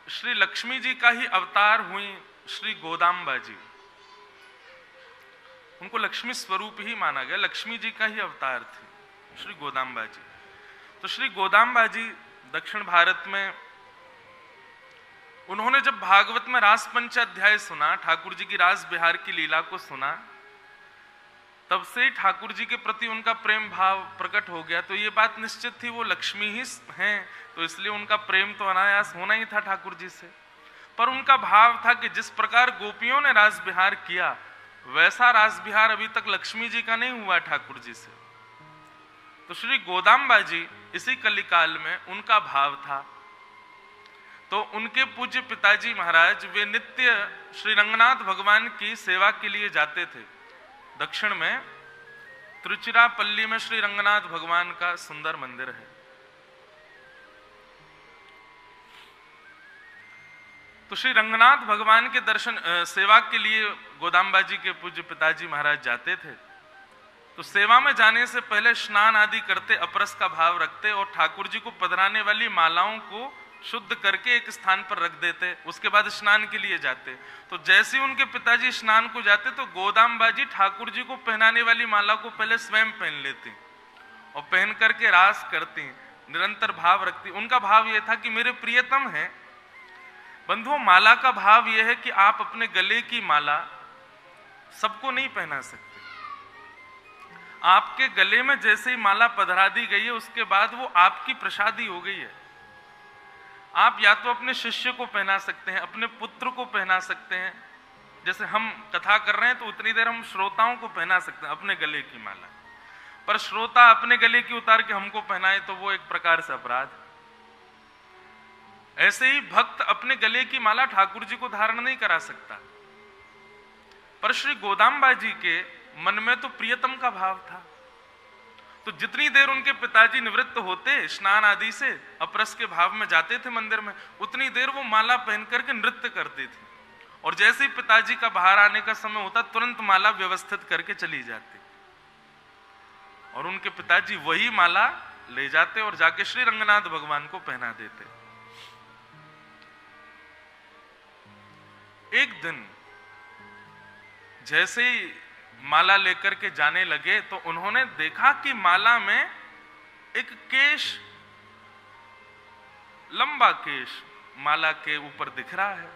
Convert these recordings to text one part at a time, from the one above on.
श्री लक्ष्मी जी का ही अवतार हुई श्री गोदाम्बा जी। उनको लक्ष्मी स्वरूप ही माना गया, लक्ष्मी जी का ही अवतार थे श्री गोदाम्बा जी। तो श्री गोदाम्बा जी दक्षिण भारत में, उन्होंने जब भागवत में रास पंचाध्याय सुना, ठाकुर जी की रास बिहार की लीला को सुना, तब से ठाकुर जी के प्रति उनका प्रेम भाव प्रकट हो गया। तो ये बात निश्चित थी वो लक्ष्मी ही हैं, तो इसलिए उनका प्रेम तो अनायास होना ही था ठाकुर जी से। पर उनका भाव था कि जिस प्रकार गोपियों ने रास बिहार किया, वैसा रास बिहार अभी तक लक्ष्मी जी का नहीं हुआ ठाकुर जी से। तो श्री गोदाम्बा जी इसी कलिकाल में उनका भाव था। तो उनके पूज्य पिताजी महाराज वे नित्य श्री रंगनाथ भगवान की सेवा के लिए जाते थे। दक्षिण में तिरुचिरापल्ली में श्री रंगनाथ भगवान का सुंदर मंदिर है। तो श्री रंगनाथ भगवान के दर्शन सेवा के लिए गोदाम्बा जी के पूज्य पिताजी महाराज जाते थे। तो सेवा में जाने से पहले स्नान आदि करते, अपरस का भाव रखते और ठाकुर जी को पधराने वाली मालाओं को शुद्ध करके एक स्थान पर रख देते। उसके बाद स्नान के लिए जाते। तो जैसे उनके पिताजी स्नान को जाते तो गोदाम्बा जी ठाकुर जी को पहनाने वाली माला को पहले स्वयं पहन लेती और पहन करके रास करती, निरंतर भाव रखती। उनका भाव यह था कि मेरे प्रियतम है। बंधुओं, माला का भाव यह है कि आप अपने गले की माला सबको नहीं पहना सकते। आपके गले में जैसे ही माला पधरा दी गई है, उसके बाद वो आपकी प्रसादी हो गई है। आप या तो अपने शिष्य को पहना सकते हैं, अपने पुत्र को पहना सकते हैं। जैसे हम कथा कर रहे हैं तो उतनी देर हम श्रोताओं को पहना सकते हैं अपने गले की माला, पर श्रोता अपने गले की उतार के हमको पहनाए तो वो एक प्रकार से अपराध। ऐसे ही भक्त अपने गले की माला ठाकुर जी को धारण नहीं करा सकता। पर श्री गोदाम्बा जी के मन में तो प्रियतम का भाव था। तो जितनी देर उनके पिताजी निवृत्त होते स्नान आदि से, अपरस के भाव में जाते थे मंदिर में, उतनी देर वो माला पहन करके नृत्य करते थे। और जैसे ही पिताजी का बाहर आने का समय होता, तुरंत माला व्यवस्थित करके चली जाती और उनके पिताजी वही माला ले जाते और जाके श्री रंगनाथ भगवान को पहना देते। एक दिन जैसे ही माला लेकर के जाने लगे तो उन्होंने देखा कि माला में एक केश, लंबा केश माला के ऊपर दिख रहा है।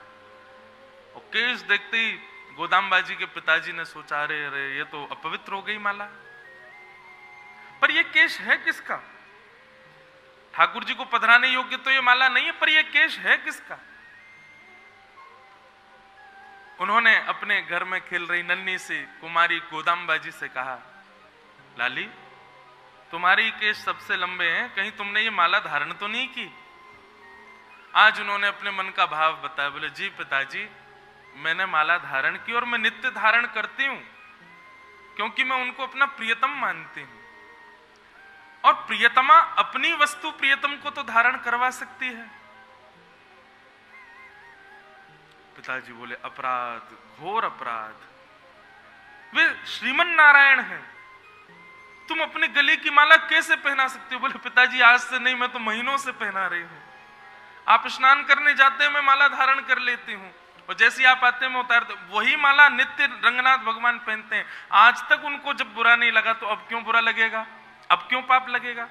और केश देखते ही गोदाम्बा जी के पिताजी ने सोचा, अरे अरे ये तो अपवित्र हो गई माला। पर ये केश है किसका? ठाकुर जी को पधराने योग्य तो ये माला नहीं है, पर ये केश है किसका? उन्होंने अपने घर में खेल रही नन्ही सी कुमारी गोदाम्बा जी से कहा, लाली तुम्हारी केश सबसे लंबे हैं, कहीं तुमने ये माला धारण तो नहीं की? आज उन्होंने अपने मन का भाव बताया। बोले, जी पिताजी, मैंने माला धारण की और मैं नित्य धारण करती हूं, क्योंकि मैं उनको अपना प्रियतम मानती हूं। और प्रियतमा अपनी वस्तु प्रियतम को तो धारण करवा सकती है। पिताजी बोले, अपराध, घोर अपराध। वे श्रीमन नारायण हैं, तुम अपने गले की माला कैसे पहना सकते हो? बोले, पिताजी आज से नहीं, मैं तो महीनों से पहना रही हूं। आप स्नान करने जाते हैं, मैं माला धारण कर लेती हूं, और जैसे आप आते हैं मैं उतारते। वही माला नित्य रंगनाथ भगवान पहनते हैं। आज तक उनको जब बुरा नहीं लगा तो अब क्यों बुरा लगेगा? अब क्यों पाप लगेगा?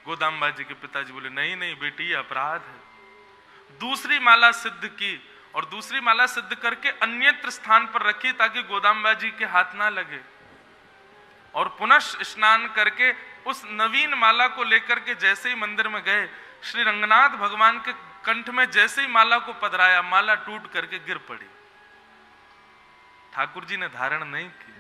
गोदाम्बा जी के पिताजी बोले, नहीं नहीं बेटी, ये अपराध है। दूसरी माला सिद्ध की और दूसरी माला सिद्ध करके अन्यत्र स्थान पर रखी ताकि गोदाम्बा जी के हाथ ना लगे। और पुनः स्नान करके उस नवीन माला को लेकर के जैसे ही मंदिर में गए, श्री रंगनाथ भगवान के कंठ में जैसे ही माला को पधराया, माला टूट करके गिर पड़ी। ठाकुर जी ने धारण नहीं की।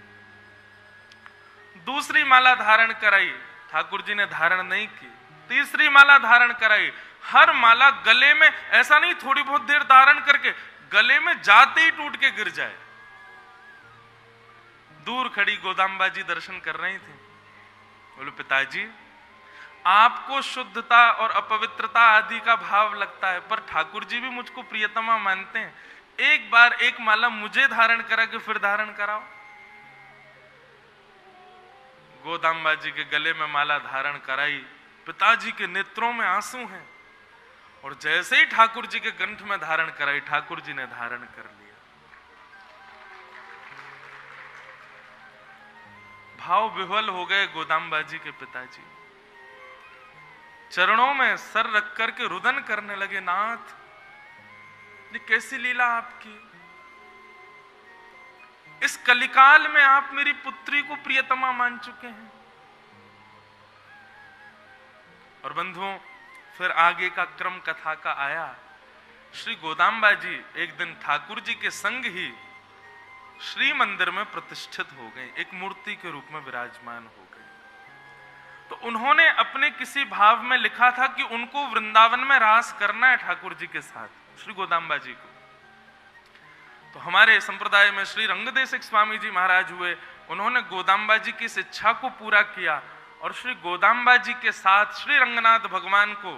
दूसरी माला धारण कराई, ठाकुर जी ने धारण नहीं की। तीसरी माला धारण कराई। हर माला गले में, ऐसा नहीं थोड़ी बहुत देर धारण करके, गले में जाते ही टूट के गिर जाए। दूर खड़ी गोदाम्बा जी दर्शन कर रही थी। बोले, पिताजी आपको शुद्धता और अपवित्रता आदि का भाव लगता है, पर ठाकुर जी भी मुझको प्रियतमा मानते हैं। एक बार एक माला मुझे धारण करा के फिर धारण कराओ। गोदाम्बा जी के गले में माला धारण कराई पिताजी के नेत्रों में आंसू हैं, और जैसे ही ठाकुर जी के कंठ में धारण कराई, ठाकुर जी ने धारण कर लिया। भाव विह्वल हो गए गोदाम्बा जी के पिताजी, चरणों में सर रख करके रुदन करने लगे, नाथ ये कैसी लीला आपकी, इस कलिकाल में आप मेरी पुत्री को प्रियतमा मान चुके हैं। और बंधुओं, फिर आगे का क्रम कथा का आया। श्री गोदाम्बा जी एक दिन ठाकुर जी के संग ही श्री मंदिर में प्रतिष्ठित हो गए, एक मूर्ति के रूप में विराजमान हो गए। तो उन्होंने अपने किसी भाव में लिखा था कि उनको वृंदावन में रास करना है ठाकुर जी के साथ, श्री गोदाम्बा जी को। तो हमारे संप्रदाय में श्री रंगदेशिक स्वामी जी महाराज हुए, उन्होंने गोदाम्बा जी की इस इच्छा को पूरा किया और श्री गोदाम्बा जी के साथ श्री रंगनाथ भगवान को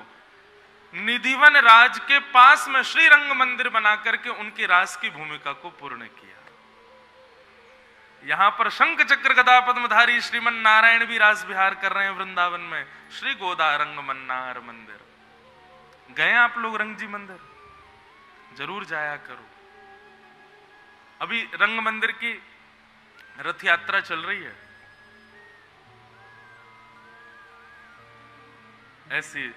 निधिवन राज के पास में श्री रंग मंदिर बना करके उनकी रास की भूमिका को पूर्ण किया। यहां पर शंख चक्र गदा पद्मधारी श्रीमन नारायण भी रास विहार कर रहे हैं वृंदावन में, श्री गोदा रंग मन्नार मंदिर। गए आप लोग रंग जी मंदिर? जरूर जाया करो। अभी रंग मंदिर की रथ यात्रा चल रही है। ऐसी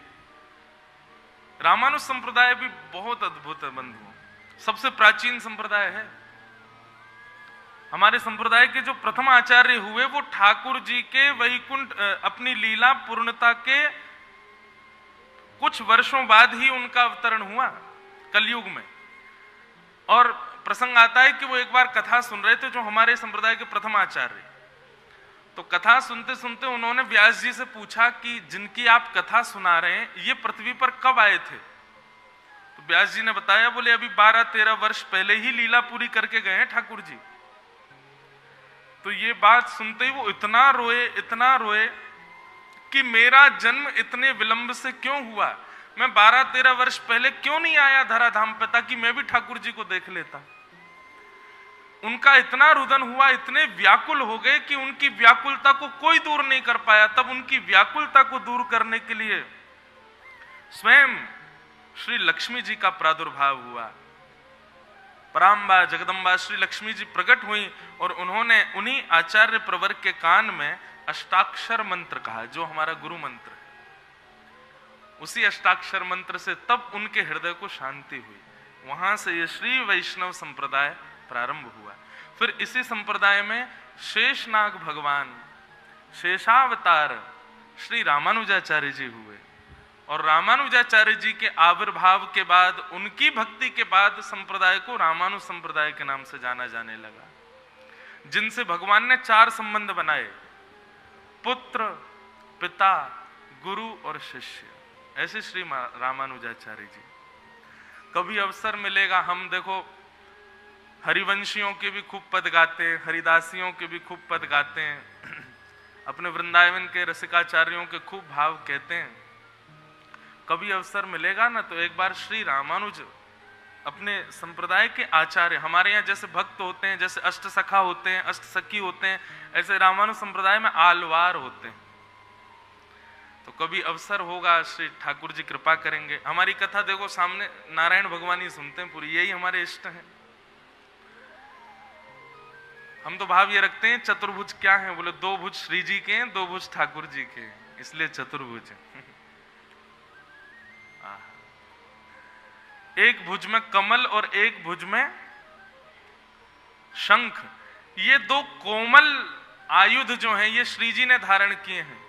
रामानुज संप्रदाय भी बहुत अद्भुत है बंधुओं, सबसे प्राचीन संप्रदाय है। हमारे संप्रदाय के जो प्रथम आचार्य हुए वो ठाकुर जी के वैकुंठ अपनी लीला पूर्णता के कुछ वर्षों बाद ही उनका अवतरण हुआ कलयुग में। और प्रसंग आता है कि वो एक बार कथा सुन रहे थे, जो हमारे संप्रदाय के प्रथम आचार्य। तो कथा सुनते सुनते उन्होंने व्यास जी से पूछा कि जिनकी आप कथा सुना रहे हैं ये पृथ्वी पर कब आए थे? तो व्यास जी ने बताया, बोले अभी 12-13 वर्ष पहले ही लीला पूरी करके गए हैं ठाकुर जी। तो ये बात सुनते ही वो इतना रोए कि मेरा जन्म इतने विलंब से क्यों हुआ, मैं 12-13 वर्ष पहले क्यों नहीं आया धराधाम पे, ताकि मैं भी ठाकुर जी को देख लेता। उनका इतना रुदन हुआ, इतने व्याकुल हो गए कि उनकी व्याकुलता को कोई दूर नहीं कर पाया। तब उनकी व्याकुलता को दूर करने के लिए स्वयं श्री लक्ष्मी जी का प्रादुर्भाव हुआ। पराम्बा जगदम्बा श्री लक्ष्मी जी प्रकट हुई और उन्होंने उन्हीं आचार्य प्रवर के कान में अष्टाक्षर मंत्र कहा, जो हमारा गुरु मंत्र है। उसी अष्टाक्षर मंत्र से तब उनके हृदय को शांति हुई। वहां से ये श्री वैष्णव संप्रदाय प्रारंभ हुआ। फिर इसी संप्रदाय में शेषनाग भगवान शेषावतार श्री रामानुजाचार्य जी हुए, और रामानुजाचार्य जी के आविर्भाव के बाद, उनकी भक्ति के बाद संप्रदाय को रामानुज संप्रदाय के नाम से जाना जाने लगा, जिनसे भगवान ने 4 संबंध बनाए, पुत्र, पिता, गुरु और शिष्य। ऐसे श्री रामानुजाचार्य जी। कभी अवसर मिलेगा, हम देखो हरिवंशियों के भी खूब पद गाते हैं, हरिदासियों के भी खूब पद गाते हैं, अपने वृंदावन के रसिकाचार्यों के खूब भाव कहते हैं। कभी अवसर मिलेगा ना तो एक बार श्री रामानुज अपने संप्रदाय के आचार्य, हमारे यहाँ जैसे भक्त होते हैं, जैसे अष्ट सखा होते हैं, अष्ट सखी होते हैं, ऐसे रामानुज संप्रदाय में आलवार होते हैं। तो कभी अवसर होगा, श्री ठाकुर जी कृपा करेंगे। हमारी कथा देखो सामने नारायण भगवान ही सुनते हैं पूरी, यही हमारे इष्ट हैं। हम तो भाव ये रखते हैं चतुर्भुज क्या है, बोले 2 भुज श्री जी के हैं, 2 भुज ठाकुर जी के, इसलिए चतुर्भुज। एक भुज में कमल और एक भुज में शंख, ये 2 कोमल आयुध जो हैं ये श्री जी ने धारण किए हैं,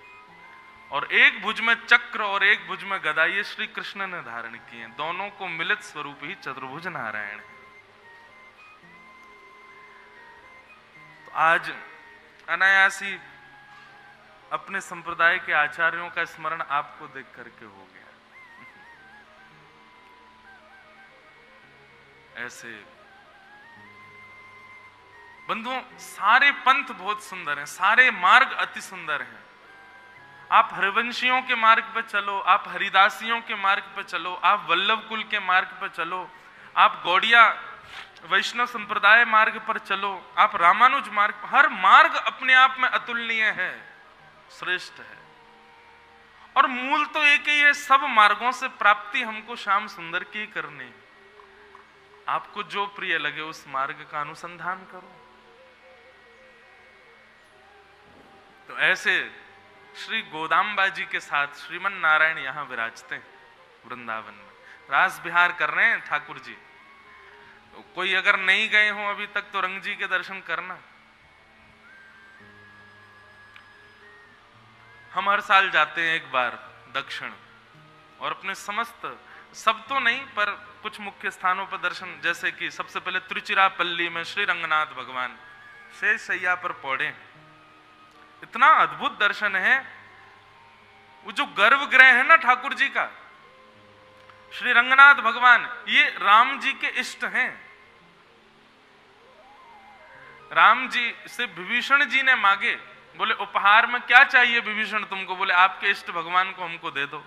और एक भुज में चक्र और एक भुज में गदा ये श्री कृष्ण ने धारण किए हैं। दोनों को मिलित स्वरूप ही चतुर्भुज नारायण है। तो आज अनायासी अपने संप्रदाय के आचार्यों का स्मरण आपको देख करके हो गया। ऐसे बंधुओं, सारे पंथ बहुत सुंदर हैं, सारे मार्ग अति सुंदर हैं। आप हरिवंशियों के मार्ग पर चलो, आप हरिदासियों के मार्ग पर चलो, आप वल्लभ कुल के मार्ग पर चलो, आप गौड़िया वैष्णव संप्रदाय मार्ग पर चलो, आप रामानुज मार्ग, हर मार्ग अपने आप में अतुलनीय है, श्रेष्ठ है। और मूल तो एक ही है, सब मार्गों से प्राप्ति हमको श्याम सुंदर की करनी है। आपको जो प्रिय लगे उस मार्ग का अनुसंधान करो। तो ऐसे श्री गोदाम्बा जी के साथ श्रीमन नारायण यहां विराजते हैं वृंदावन में, रास विहार कर रहे हैं ठाकुर जी। तो कोई अगर नहीं गए हो अभी तक तो रंग जी के दर्शन करना। हम हर साल जाते हैं एक बार दक्षिण, और अपने समस्त, सब तो नहीं पर कुछ मुख्य स्थानों पर दर्शन, जैसे कि सबसे पहले तिरुचिरापल्ली में श्री रंगनाथ भगवान शेष शैया पर पौड़े, इतना अद्भुत दर्शन है। वो जो गर्भगृह है ना ठाकुर जी का, श्री रंगनाथ भगवान, ये राम जी के इष्ट हैं। राम जी से विभीषण जी ने मांगे, बोले उपहार में क्या चाहिए विभीषण तुमको? बोले आपके इष्ट भगवान को हमको दे दो।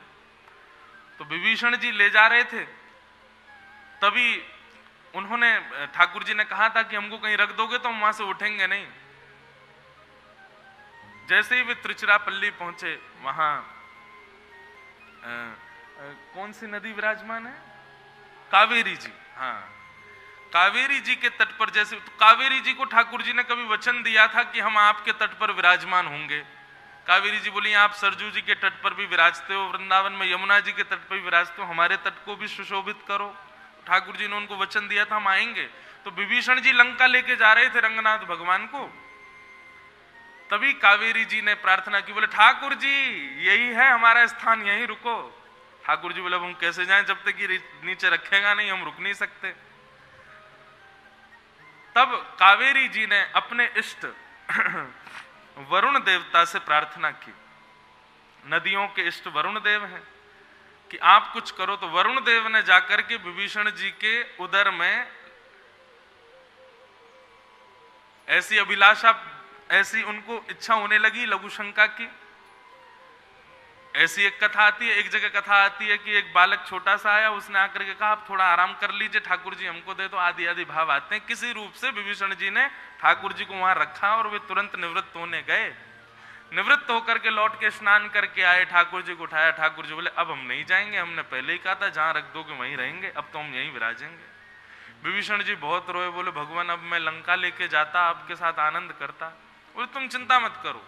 तो विभीषण जी ले जा रहे थे, तभी उन्होंने, ठाकुर जी ने कहा था कि हमको कहीं रख दोगे तो हम वहां से उठेंगे नहीं। जैसे ही वे तिरुचिरापल्ली पहुंचे, वहां कौन सी नदी विराजमान है? कावेरी जी। हाँ, कावेरी जी के तट पर, जैसे तो कावेरी जी को ठाकुर जी ने कभी वचन दिया था कि हम आपके तट पर विराजमान होंगे। कावेरी जी बोली आप सरजू जी के तट पर भी विराजते हो, वृंदावन में यमुना जी के तट पर भी विराजते हो, हमारे तट को भी सुशोभित करो। ठाकुर जी ने उनको वचन दिया था हम आएंगे। तो विभीषण जी लंका लेके जा रहे थे रंगनाथ भगवान को, तभी कावेरी जी ने प्रार्थना की, बोले ठाकुर जी यही है हमारा स्थान, यहीं रुको। ठाकुर जी बोले हम कैसे जाएं, जब तक ये नीचे रखेगा नहीं हम रुक नहीं सकते। तब कावेरी जी ने अपने इष्ट वरुण देवता से प्रार्थना की, नदियों के इष्ट वरुण देव हैं, कि आप कुछ करो। तो वरुण देव ने जाकर के विभीषण जी के उदर में ऐसी अभिलाषा, ऐसी उनको इच्छा होने लगी लघु शंका की। ऐसी एक कथा आती है, एक जगह कथा आती है कि एक बालक छोटा सा आया, उसने आकर के कहा आप थोड़ा आराम कर लीजिए, ठाकुर जी हमको दे दो। आदि आदि भाव आते हैं। किसी रूप से विभीषण जी ने ठाकुर जी को वहां रखा और वे तुरंत निवृत्त होने गए। निवृत्त होकर के लौट के स्नान करके आए, ठाकुर जी को उठाया। ठाकुर जी बोले अब हम नहीं जाएंगे, हमने पहले ही कहा था जहां रख दोगे वहीं रहेंगे, अब तो हम यहीं विराजेंगे। विभीषण जी बहुत रोए, बोले भगवान अब मैं लंका लेके जाता, आपके साथ आनंद करता। बोले तुम चिंता मत करो,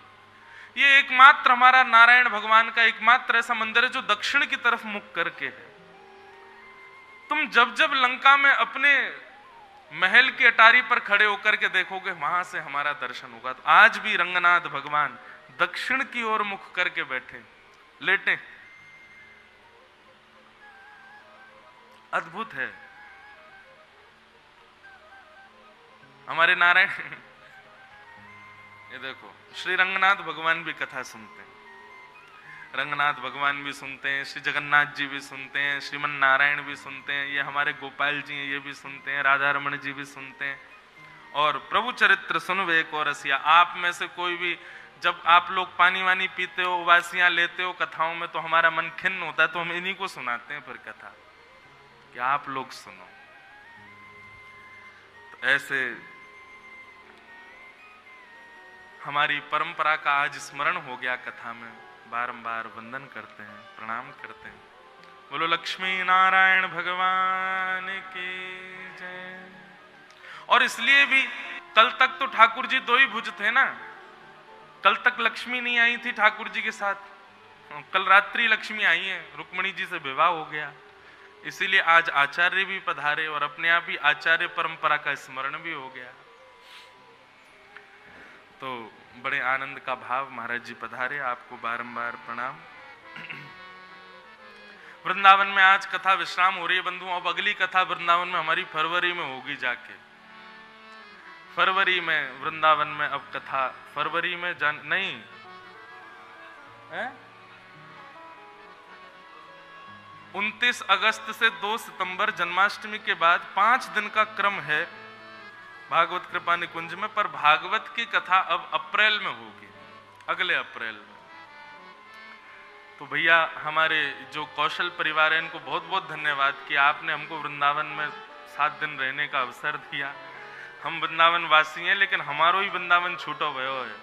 ये एकमात्र हमारा नारायण भगवान का एकमात्र ऐसा मंदिर है जो दक्षिण की तरफ मुख करके है। तुम जब जब लंका में अपने महल की अटारी पर खड़े होकर के देखोगे वहां से हमारा दर्शन होगा। तो आज भी रंगनाथ भगवान दक्षिण की ओर मुख करके बैठे, लेटे, अद्भुत है हमारे नारायण। ये देखो श्री रंगनाथ भगवान भी कथा सुनते हैं, रंगनाथ भगवान भी सुनते हैं, श्री जगन्नाथ जी भी सुनते हैं, श्रीमन नारायण भी सुनते हैं, ये हमारे गोपाल जी हैं ये भी सुनते हैं, राधा रमण जी भी सुनते हैं। और प्रभु चरित्र सुनवे को रसिया, आप में से कोई भी, जब आप लोग पानी वानी पीते हो, उबासियां लेते हो कथाओं में, तो हमारा मन खिन्न होता है, तो हम इन्हीं को सुनाते हैं फिर कथा कि आप लोग सुनो। तो ऐसे हमारी परंपरा का आज स्मरण हो गया कथा में, बारंबार वंदन करते हैं, प्रणाम करते हैं। बोलो लक्ष्मी नारायण भगवान की जय। और इसलिए भी कल तक तो ठाकुर जी दो ही भुज थे ना, कल तक लक्ष्मी नहीं आई थी ठाकुर जी के साथ, कल रात्रि लक्ष्मी आई है, रुक्मणी जी से विवाह हो गया। इसीलिए आज आचार्य भी पधारे और अपने आप ही आचार्य परंपरा का स्मरण भी हो गया। तो बड़े आनंद का भाव, महाराज जी पधारे, आपको बारंबार प्रणाम। वृंदावन में आज कथा विश्राम हो रही है बंधुओं। अब अगली कथा वृंदावन में हमारी फरवरी में होगी जाके, फरवरी में वृंदावन में अब कथा, फरवरी में नहीं है 29 अगस्त से 2 सितंबर जन्माष्टमी के बाद 5 दिन का क्रम है भागवत कृपा निकुंज में। पर भागवत की कथा अब अप्रैल में होगी, अगले अप्रैल में। तो भैया हमारे जो कौशल परिवार है इनको बहुत बहुत धन्यवाद कि आपने हमको वृंदावन में 7 दिन रहने का अवसर दिया। हम वृंदावन वासी हैं, लेकिन हमारो ही वृंदावन छूटो भयो है,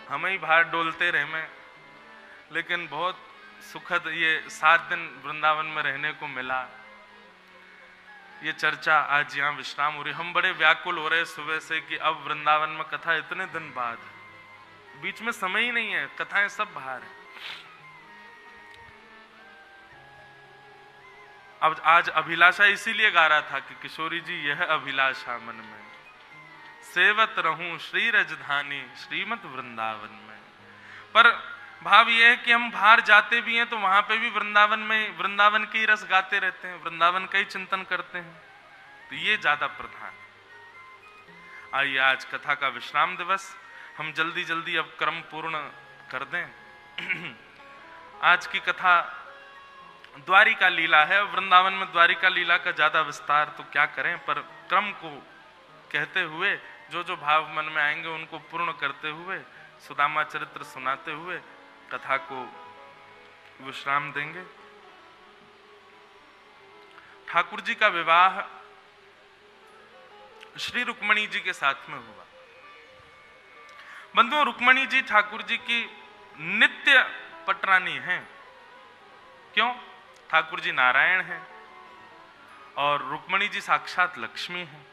हमें ही बाहर डोलते रहे में। लेकिन बहुत सुखद ये 7 दिन वृंदावन में रहने को मिला। ये चर्चा आज यहाँ विश्राम हो रही। हम बड़े व्याकुल हो रहे सुबह से कि अब वृंदावन में कथा इतने दिन बाद, बीच में समय ही नहीं है, कथाएं सब बाहर है। अब आज अभिलाषा इसीलिए गा रहा था कि किशोरी जी यह अभिलाषा मन में, सेवत रहूं श्री रजधानी श्रीमत वृंदावन में। पर भाव यह है कि हम बाहर जाते भी हैं तो वहां पे भी वृंदावन में वृंदावन के ही रस गाते रहते हैं, वृंदावन का ही चिंतन करते हैं, तो ये ज्यादा प्रधान। आइए आज कथा का विश्राम दिवस, हम जल्दी जल्दी अब क्रम पूर्ण कर दें। आज की कथा द्वारिका लीला है। वृंदावन में द्वारिका लीला का ज्यादा विस्तार तो क्या करें, पर क्रम को कहते हुए जो जो भाव मन में आएंगे उनको पूर्ण करते हुए, सुदामा चरित्र सुनाते हुए कथा को विश्राम देंगे। ठाकुर जी का विवाह श्री रुक्मणी जी के साथ में हुआ। बंधुओं, रुक्मणी जी ठाकुर जी की नित्य पटरानी हैं। क्यों? ठाकुर जी नारायण हैं और रुक्मणी जी साक्षात लक्ष्मी हैं।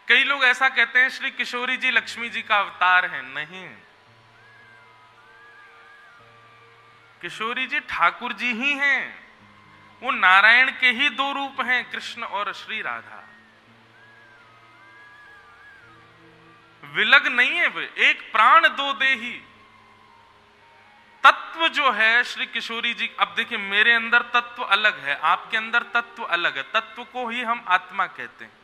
कई लोग ऐसा कहते हैं श्री किशोरी जी लक्ष्मी जी का अवतार हैं। नहीं, किशोरी जी ठाकुर जी ही हैं। वो नारायण के ही 2 रूप हैं, कृष्ण और श्री राधा। विलग नहीं है वे, एक प्राण 2 देही। तत्व जो है श्री किशोरी जी, अब देखिए मेरे अंदर तत्व अलग है, आपके अंदर तत्व अलग है, तत्व को ही हम आत्मा कहते हैं।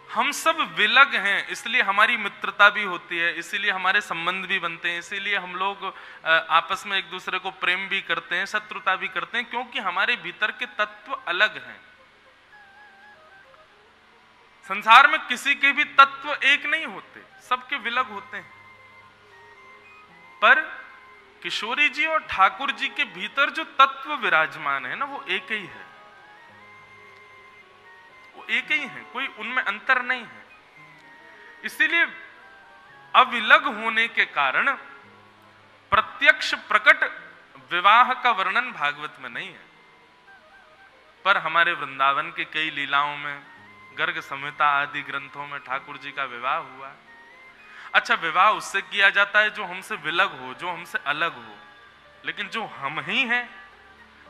हम सब विलग हैं, इसलिए हमारी मित्रता भी होती है, इसीलिए हमारे संबंध भी बनते हैं, इसीलिए हम लोग आपस में एक दूसरे को प्रेम भी करते हैं, शत्रुता भी करते हैं, क्योंकि हमारे भीतर के तत्व अलग हैं। संसार में किसी के भी तत्व एक नहीं होते, सबके विलग होते हैं। पर किशोरी जी और ठाकुर जी के भीतर जो तत्व विराजमान है ना, वो एक ही है, वो एक ही है, कोई उनमें अंतर नहीं है। इसीलिए अविलग होने के कारण प्रत्यक्ष प्रकट विवाह का वर्णन भागवत में नहीं है, पर हमारे वृंदावन के कई लीलाओं में, गर्ग संहिता आदि ग्रंथों में ठाकुर जी का विवाह हुआ। अच्छा, विवाह उससे किया जाता है जो हमसे विलग हो, जो हमसे अलग हो, लेकिन जो हम ही हैं,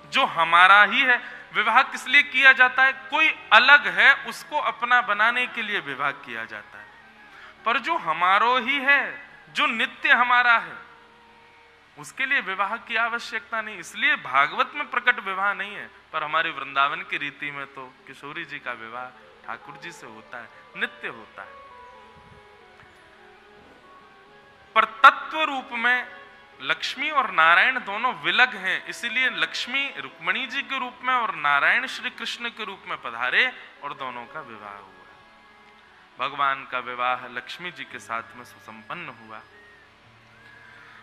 जो हमारा ही है, विवाह किस लिए किया जाता है? कोई अलग है उसको अपना बनाने के लिए विवाह किया जाता है, पर जो हमारो ही है, जो नित्य हमारा है, उसके लिए विवाह की आवश्यकता नहीं। इसलिए भागवत में प्रकट विवाह नहीं है, पर हमारे वृंदावन की रीति में तो किशोरी जी का विवाह ठाकुर जी से होता है, नित्य होता है। पर तत्व रूप में लक्ष्मी और नारायण दोनों विलग हैं, इसीलिए लक्ष्मी रुक्मणी जी के रूप में और नारायण श्री कृष्ण के रूप में पधारे और दोनों का विवाह हुआ। भगवान का विवाह लक्ष्मी जी के साथ में सुसंपन्न हुआ।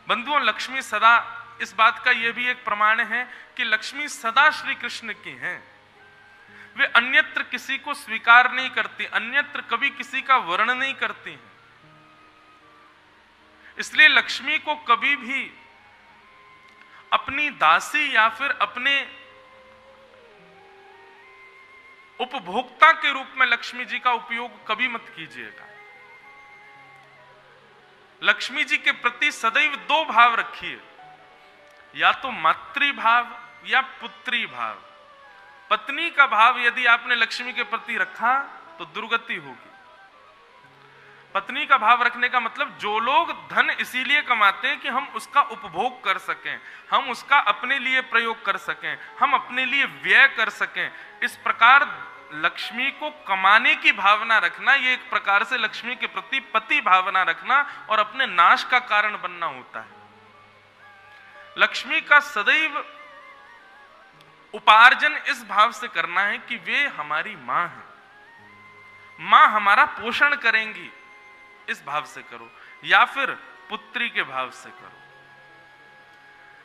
बंधुओं, लक्ष्मी सदा, इस बात का यह भी एक प्रमाण है कि लक्ष्मी सदा श्री कृष्ण की हैं। वे अन्यत्र किसी को स्वीकार नहीं करती, अन्यत्र कभी किसी का वर्ण नहीं करती हैं। इसलिए लक्ष्मी को कभी भी अपनी दासी या फिर अपने उपभोक्ता के रूप में लक्ष्मी जी का उपयोग कभी मत कीजिएगा। लक्ष्मी जी के प्रति सदैव 2 भाव रखिए, या तो मातृभाव या पुत्री भाव। पत्नी का भाव यदि आपने लक्ष्मी के प्रति रखा तो दुर्गति होगी। पत्नी का भाव रखने का मतलब, जो लोग धन इसीलिए कमाते हैं कि हम उसका उपभोग कर सकें, हम उसका अपने लिए प्रयोग कर सकें, हम अपने लिए व्यय कर सकें, इस प्रकार लक्ष्मी को कमाने की भावना रखना, ये एक प्रकार से लक्ष्मी के प्रति पति भावना रखना और अपने नाश का कारण बनना होता है। लक्ष्मी का सदैव उपार्जन इस भाव से करना है कि वे हमारी मां हैं, मां हमारा पोषण करेंगी, इस भाव से करो, या फिर पुत्री के भाव से करो।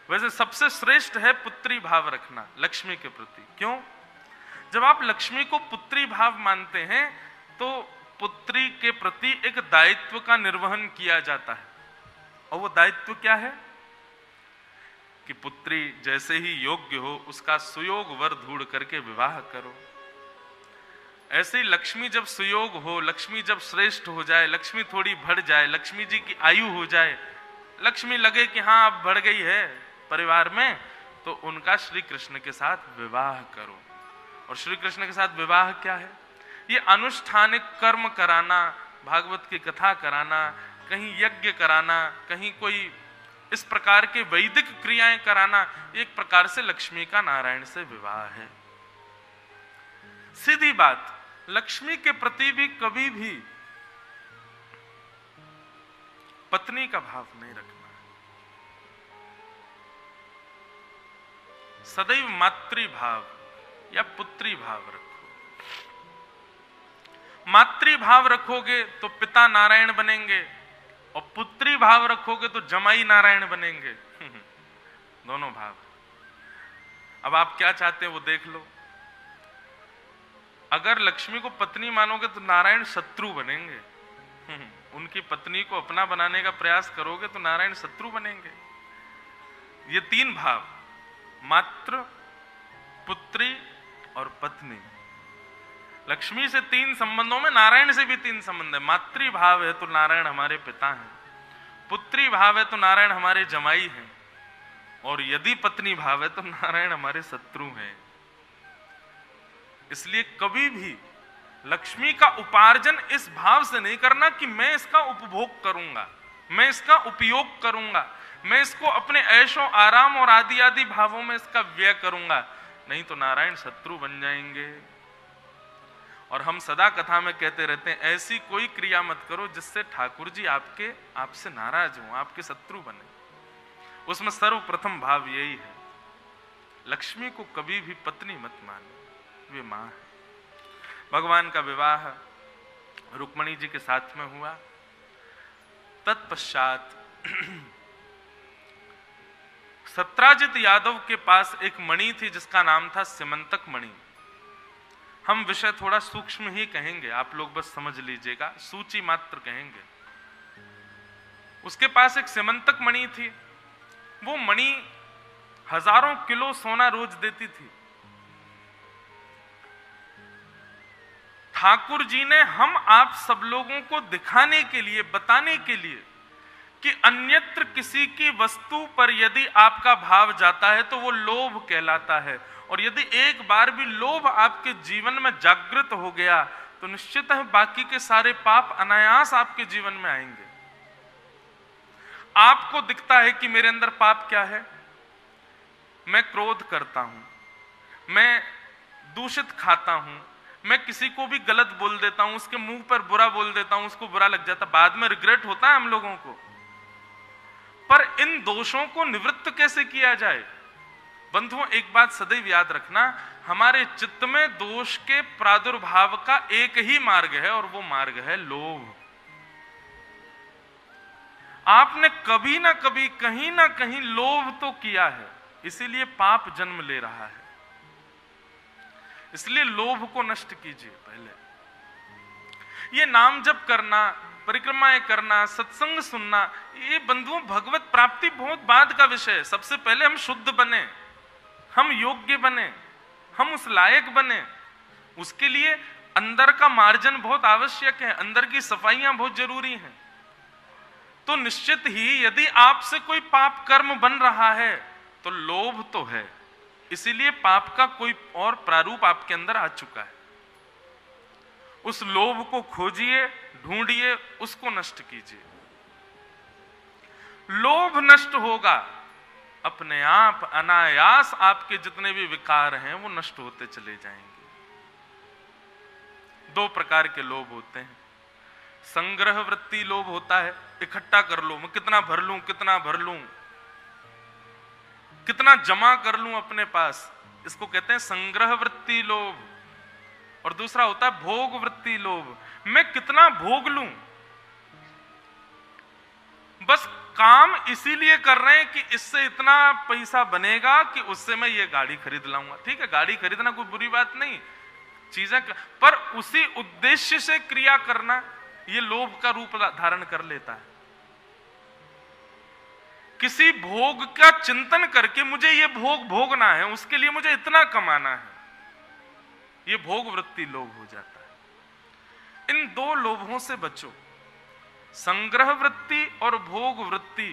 वैसे सबसे श्रेष्ठ है पुत्री भाव रखना लक्ष्मी के प्रति। क्यों? जब आप लक्ष्मी को पुत्री भाव मानते हैं तो पुत्री के प्रति एक दायित्व का निर्वहन किया जाता है, और वो दायित्व क्या है? कि पुत्री जैसे ही योग्य हो उसका सुयोग वर ढूंढ करके विवाह करो। ऐसे ही लक्ष्मी जब सुयोग हो, लक्ष्मी जब श्रेष्ठ हो जाए, लक्ष्मी थोड़ी बढ़ जाए, लक्ष्मी जी की आयु हो जाए, लक्ष्मी लगे कि हाँ अब बढ़ गई है परिवार में, तो उनका श्री कृष्ण के साथ विवाह करो। और श्री कृष्ण के साथ विवाह क्या है? ये अनुष्ठानिक कर्म कराना, भागवत की कथा कराना, कहीं यज्ञ कराना, कहीं कोई इस प्रकार के वैदिक क्रियाएं कराना, एक प्रकार से लक्ष्मी का नारायण से विवाह है। सीधी बात, लक्ष्मी के प्रति भी कभी भी पत्नी का भाव नहीं रखना, सदैव मातृभाव या पुत्री भाव रखो। मातृभाव रखोगे तो पिता नारायण बनेंगे, और पुत्री भाव रखोगे तो जमाई नारायण बनेंगे। दोनों भाव। अब आप क्या चाहते हैं वो देख लो। अगर लक्ष्मी को पत्नी मानोगे तो नारायण शत्रु बनेंगे। उनकी पत्नी को अपना बनाने का प्रयास करोगे तो नारायण शत्रु बनेंगे। ये तीन भाव, मातृ, पुत्री और पत्नी। लक्ष्मी से तीन संबंधों में नारायण से भी तीन संबंध है। मातृ भाव है तो नारायण हमारे पिता हैं, पुत्री भाव है तो नारायण हमारे जमाई हैं, और यदि पत्नी भाव है तो नारायण हमारे शत्रु हैं। इसलिए कभी भी लक्ष्मी का उपार्जन इस भाव से नहीं करना कि मैं इसका उपभोग करूंगा, मैं इसका उपयोग करूंगा, मैं इसको अपने ऐशो आराम और आदि आदि भावों में इसका व्यय करूंगा, नहीं तो नारायण शत्रु बन जाएंगे। और हम सदा कथा में कहते रहते हैं, ऐसी कोई क्रिया मत करो जिससे ठाकुर जी आपसे नाराज हो, आपके शत्रु बने। उसमें सर्वप्रथम भाव यही है, लक्ष्मी को कभी भी पत्नी मत मानो, वे मां है। भगवान का विवाह रुक्मणी जी के साथ में हुआ। तत्पश्चात सत्राजित यादव के पास एक मणि थी जिसका नाम था सिमंतक मणि। हम विषय थोड़ा सूक्ष्म ही कहेंगे, आप लोग बस समझ लीजिएगा, सूची मात्र कहेंगे। उसके पास एक सिमंतक मणि थी। वो मणि हजारों किलो सोना रोज देती थी। ठाकुर जी ने हम आप सब लोगों को दिखाने के लिए, बताने के लिए कि अन्यत्र किसी की वस्तु पर यदि आपका भाव जाता है तो वो लोभ कहलाता है, और यदि एक बार भी लोभ आपके जीवन में जागृत हो गया तो निश्चित है बाकी के सारे पाप अनायास आपके जीवन में आएंगे। आपको दिखता है कि मेरे अंदर पाप क्या है, मैं क्रोध करता हूं, मैं दूषित खाता हूं, मैं किसी को भी गलत बोल देता हूं, उसके मुंह पर बुरा बोल देता हूं, उसको बुरा लग जाता, बाद में रिग्रेट होता है हम लोगों को। पर इन दोषों को निवृत्त कैसे किया जाए? बंधुओं, एक बात सदैव याद रखना, हमारे चित्त में दोष के प्रादुर्भाव का एक ही मार्ग है, और वो मार्ग है लोभ। आपने कभी ना कभी, कहीं ना कहीं लोभ तो किया है, इसीलिए पाप जन्म ले रहा है। इसलिए लोभ को नष्ट कीजिए। पहले ये नाम जप करना, परिक्रमाएं करना, सत्संग सुनना, ये बंधुओं भगवत प्राप्ति बहुत बाद का विषय है। सबसे पहले हम शुद्ध बने, हम योग्य बने, हम उस लायक बने। उसके लिए अंदर का मार्जन बहुत आवश्यक है, अंदर की सफाइयां बहुत जरूरी हैं। तो निश्चित ही यदि आपसे कोई पाप कर्म बन रहा है तो लोभ तो है, इसीलिए पाप का कोई और प्रारूप आपके अंदर आ चुका है। उस लोभ को खोजिए, ढूंढिए, उसको नष्ट कीजिए। लोभ नष्ट होगा, अपने आप अनायास आपके जितने भी विकार हैं वो नष्ट होते चले जाएंगे। दो प्रकार के लोभ होते हैं। संग्रह वृत्ति लोभ होता है, इकट्ठा कर लो, मैं कितना भर लूं, कितना भर लूं, कितना जमा कर लूं अपने पास, इसको कहते हैं संग्रह वृत्ति लोभ। और दूसरा होता है भोग वृत्ति लोभ, मैं कितना भोग लूं। बस काम इसीलिए कर रहे हैं कि इससे इतना पैसा बनेगा कि उससे मैं ये गाड़ी खरीद लाऊंगा। ठीक है, गाड़ी खरीदना कोई बुरी बात नहीं, चीजें पर उसी उद्देश्य से क्रिया करना ये लोभ का रूप धारण कर लेता है। किसी भोग का चिंतन करके मुझे ये भोग भोगना है, उसके लिए मुझे इतना कमाना है, ये भोग वृत्ति लोभ हो जाता है। इन दो लोभों से बचो, संग्रह वृत्ति और भोग वृत्ति,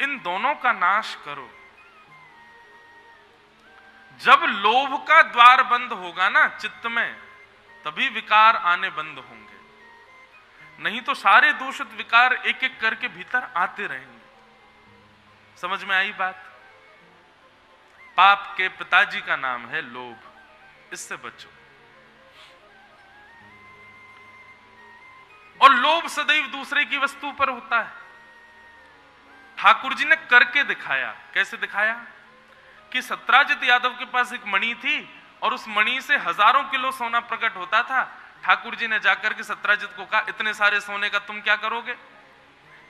इन दोनों का नाश करो। जब लोभ का द्वार बंद होगा ना चित्त में, तभी विकार आने बंद होंगे, नहीं तो सारे दूषित विकार एक एक करके भीतर आते रहेंगे। समझ में आई बात? पाप के पिताजी का नाम है लोभ, इससे बचो। और लोभ सदैव दूसरे की वस्तु पर होता है। ठाकुर जी ने करके दिखाया। कैसे दिखाया? कि सत्राजित यादव के पास एक मणि थी और उस मणि से हजारों किलो सोना प्रकट होता था। ठाकुर जी ने जाकर के सत्राजित को कहा, इतने सारे सोने का तुम क्या करोगे?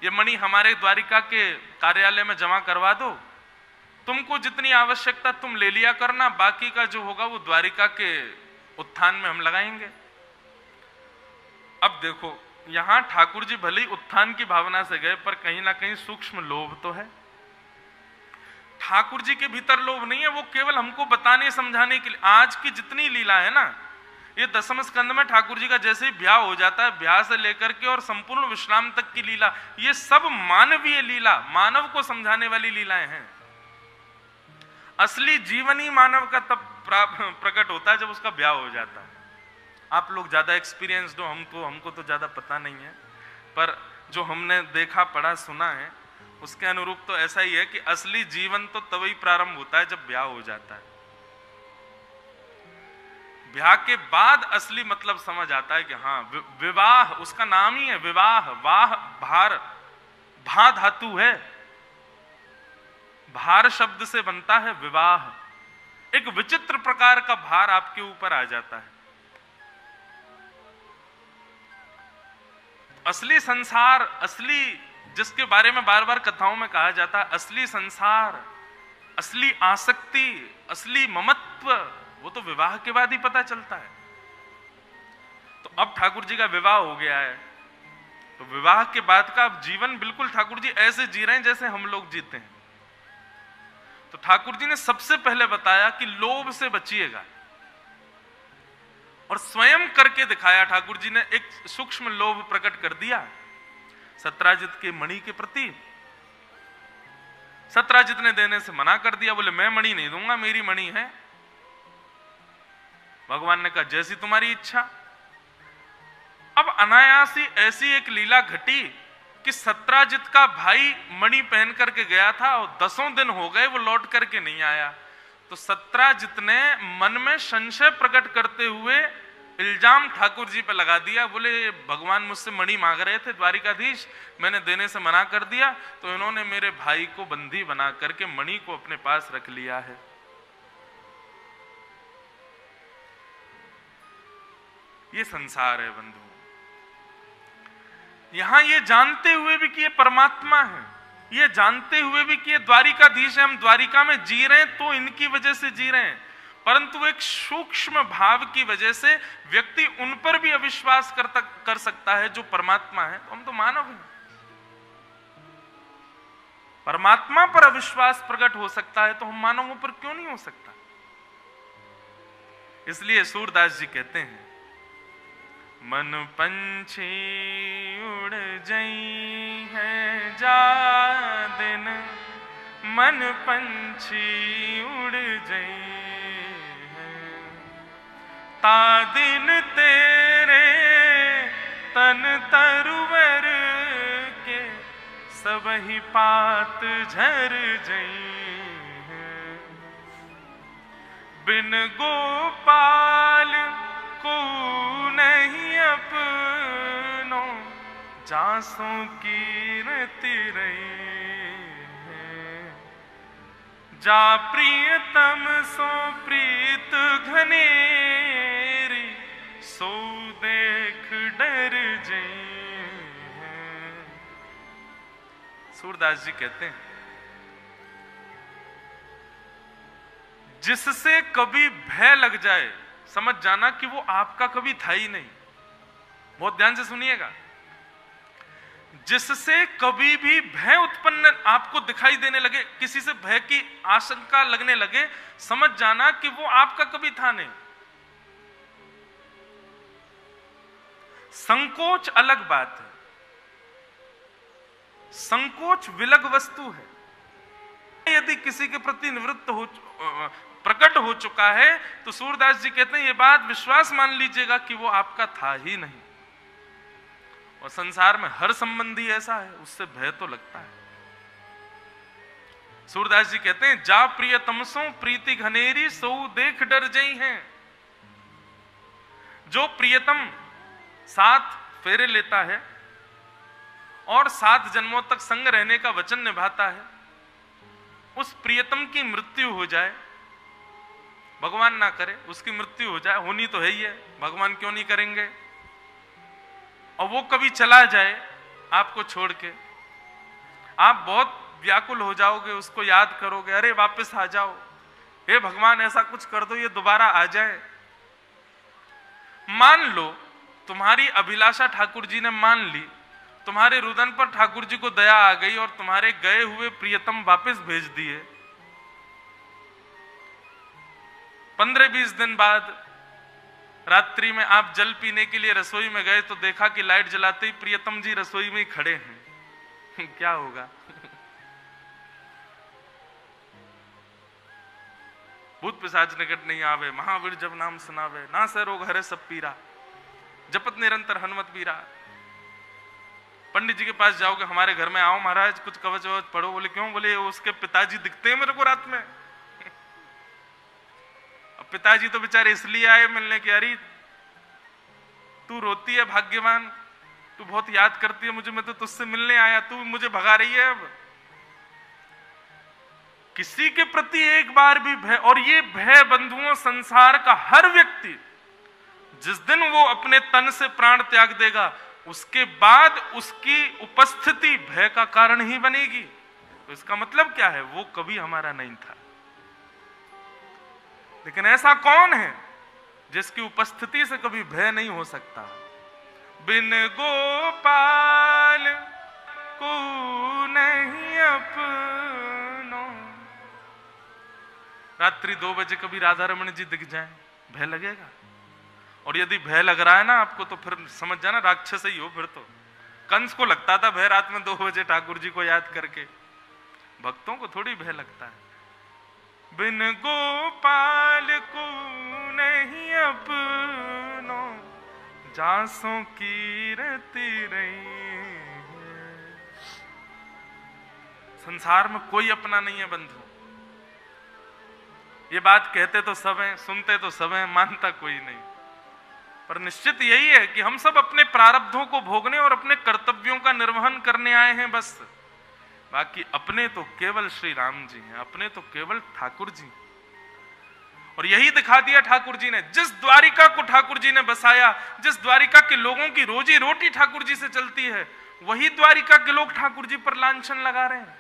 ये मणि हमारे द्वारिका के कार्यालय में जमा करवा दो, तुमको जितनी आवश्यकता तुम ले लिया करना, बाकी का जो होगा वो द्वारिका के उत्थान में हम लगाएंगे। अब देखो, यहां ठाकुर जी भले ही उत्थान की भावना से गए, पर कहीं ना कहीं सूक्ष्म लोभ तो है। ठाकुर जी के भीतर लोभ नहीं है, वो केवल हमको बताने समझाने के लिए। आज की जितनी लीला है ना, ये दसम स्कंद में ठाकुर जी का जैसे ही ब्याह हो जाता है, ब्याह से लेकर के और संपूर्ण विश्राम तक की लीला, ये सब मानवीय लीला, मानव को समझाने वाली लीलाएं हैं। असली जीवन ही मानव का तब प्रकट होता है जब उसका ब्याह हो जाता है। आप लोग ज्यादा एक्सपीरियंस्ड हो, हमको तो ज्यादा पता नहीं है, पर जो हमने देखा पढ़ा सुना है उसके अनुरूप तो ऐसा ही है कि असली जीवन तो तभी प्रारंभ होता है जब ब्याह हो जाता है। ब्याह के बाद असली मतलब समझ आता है कि हाँ, विवाह उसका नाम ही है, विवाह। वाह भार, भा धातु है, भार शब्द से बनता है विवाह। एक विचित्र प्रकार का भार आपके ऊपर आ जाता है। असली संसार, असली जिसके बारे में बार बार कथाओं में कहा जाता है, असली संसार, असली आसक्ति, असली ममत्व, वो तो विवाह के बाद ही पता चलता है। तो अब ठाकुर जी का विवाह हो गया है, तो विवाह के बाद का जीवन बिल्कुल ठाकुर जी ऐसे जी रहे हैं जैसे हम लोग जीते हैं। तो ठाकुर जी ने सबसे पहले बताया कि लोभ से बचिएगा, और स्वयं करके दिखाया। ठाकुर जी ने एक सूक्ष्म लोभ प्रकट कर दिया सत्राजित के मणि के प्रति। सत्राजित ने देने से मना कर दिया, बोले मैं मणि नहीं दूंगा, मेरी मणि है। भगवान ने कहा जैसी तुम्हारी इच्छा। अब अनायास ही ऐसी एक लीला घटी कि सत्राजित का भाई मणि पहन करके गया था और 10 दिन हो गए वो लौट करके नहीं आया। तो सत्राजित ने मन में संशय प्रकट करते हुए इल्जाम ठाकुर जी पे लगा दिया। बोले भगवान मुझसे मणि मांग रहे थे द्वारिकाधीश, मैंने देने से मना कर दिया, तो इन्होंने मेरे भाई को बंदी बना करके मणि को अपने पास रख लिया है। ये संसार है बंधु। यहां ये जानते हुए भी कि ये परमात्मा है, ये जानते हुए भी कि ये द्वारिकाधीश है, हम द्वारिका में जी रहे हैं तो इनकी वजह से जी रहे हैं, परंतु एक सूक्ष्म भाव की वजह से व्यक्ति उन पर भी अविश्वास कर सकता है जो परमात्मा है। तो हम तो मानव हैं, परमात्मा पर अविश्वास प्रकट हो सकता है तो हम मानवों पर क्यों नहीं हो सकता? इसलिए सूरदास जी कहते हैं, मन पंछी उड़ जई है जा दिन, मन पंछी उड़ जई है, ता दिन तेरे तन तरुवर के सबही पात झर जई है, बिन गोपाल को नहीं अपनो जासों की रति रही है, जा प्रियतम सो प्रीत घनेरी, सो देख डर जई है। सूरदास जी कहते हैं, जिससे कभी भय लग जाए समझ जाना कि वो आपका कभी था ही नहीं। बहुत ध्यान से सुनिएगा। जिससे कभी भी भय उत्पन्न आपको दिखाई देने लगे, किसी से भय की आशंका लगने लगे, समझ जाना कि वो आपका कभी था नहीं। संकोच अलग बात है, संकोच विलग वस्तु है। यदि किसी के प्रति निवृत्त हो प्रकट हो चुका है तो सूरदास जी कहते हैं ये बात विश्वास मान लीजिएगा कि वो आपका था ही नहीं। और संसार में हर संबंधी ऐसा है, उससे भय तो लगता है। सूरदास जी कहते हैं जा प्रियतमसों प्रीति घनेरी सो देख डर जई हैं। जो प्रियतम 7 फेरे लेता है और 7 जन्मों तक संग रहने का वचन निभाता है, उस प्रियतम की मृत्यु हो जाए, भगवान ना करे उसकी मृत्यु हो जाए, होनी तो है ही है, भगवान क्यों नहीं करेंगे, और वो कभी चला जाए आपको छोड़ के, आप बहुत व्याकुल हो जाओगे, उसको याद करोगे, अरे वापस आ जाओ, हे भगवान ऐसा कुछ कर दो ये दोबारा आ जाए। मान लो तुम्हारी अभिलाषा ठाकुर जी ने मान ली, तुम्हारे रुदन पर ठाकुर जी को दया आ गई और तुम्हारे गए हुए प्रियतम वापस भेज दिए। 15-20 दिन बाद रात्रि में आप जल पीने के लिए रसोई में गए तो देखा कि लाइट जलाते ही प्रियतम जी रसोई में ही खड़े हैं। क्या होगा? भूत पिशाच निकट नहीं आवे, महावीर जब नाम सुनावे, ना से रोग हरे सब पीरा, जपत निरंतर हनुमत पीरा। पंडित जी के पास जाओगे, हमारे घर में आओ महाराज कुछ कवच ववच पढ़ो, बोले क्यों? बोले उसके पिताजी दिखते हैं मेरे को रात में। अब पिताजी तो बेचारे इसलिए आए मिलने की, अरे तू रोती है भाग्यवान, तू बहुत याद करती है मुझे, मैं तो तुझसे मिलने आया, तू मुझे भगा रही है। अब किसी के प्रति एक बार भी भय, और ये भय बंधुओं संसार का हर व्यक्ति जिस दिन वो अपने तन से प्राण त्याग देगा उसके बाद उसकी उपस्थिति भय का कारण ही बनेगी। तो इसका मतलब क्या है? वो कभी हमारा नहीं था। लेकिन ऐसा कौन है जिसकी उपस्थिति से कभी भय नहीं हो सकता? बिन गोपाल को नहीं अपनो। रात्रि 2 बजे कभी राधा रमण जी दिख जाए, भय लगेगा? और यदि भय लग रहा है ना आपको तो फिर समझ जाना राक्षस ही हो। फिर तो कंस को लगता था भय रात में 2 बजे ठाकुर जी को याद करके, भक्तों को थोड़ी भय लगता है। बिन गोपाल को नहीं अपनो, जासों की रति रही। संसार में कोई अपना नहीं है बंधु। ये बात कहते तो सब हैं, सुनते तो सब हैं, मानता कोई नहीं। पर निश्चित यही है कि हम सब अपने प्रारब्धों को भोगने और अपने कर्तव्यों का निर्वहन करने आए हैं बस। बाकी अपने तो केवल श्री राम जी हैं, अपने तो केवल ठाकुर जी। और यही दिखा दिया ठाकुर जी ने। जिस द्वारिका को ठाकुर जी ने बसाया, जिस द्वारिका के लोगों की रोजी रोटी ठाकुर जी से चलती है, वही द्वारिका के लोग ठाकुर जी पर लांछन लगा रहे हैं।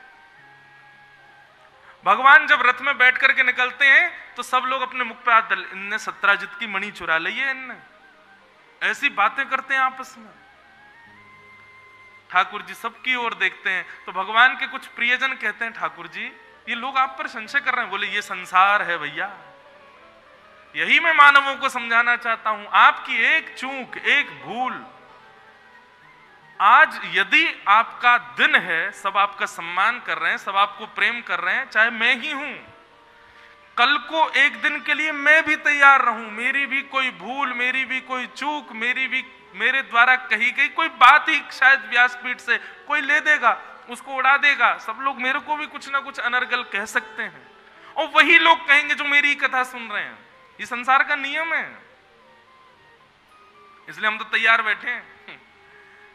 भगवान जब रथ में बैठ करके निकलते हैं तो सब लोग अपने मुख पे हाथ डाल, इनने सत्राजित की मणि चुरा ली है, इनने ऐसी बातें करते हैं आपस में। ठाकुर जी सबकी ओर देखते हैं तो भगवान के कुछ प्रियजन कहते हैं, ठाकुर जी ये लोग आप पर संशय कर रहे हैं। बोले ये संसार है भैया, यही मैं मानवों को समझाना चाहता हूं। आपकी एक चूक, एक भूल, आज यदि आपका दिन है, सब आपका सम्मान कर रहे हैं, सब आपको प्रेम कर रहे हैं, चाहे मैं ही हूं, कल को एक दिन के लिए मैं भी तैयार रहूं, मेरी भी कोई भूल, मेरी भी कोई चूक, मेरे द्वारा कही गई कोई बात ही शायद व्यासपीठ से कोई ले देगा, उसको उड़ा देगा। सब लोग मेरे को भी कुछ ना कुछ अनर्गल कह सकते हैं और वही लोग कहेंगे जो मेरी कथा सुन रहे हैं। ये संसार का नियम है, इसलिए हम तो तैयार बैठे हैं।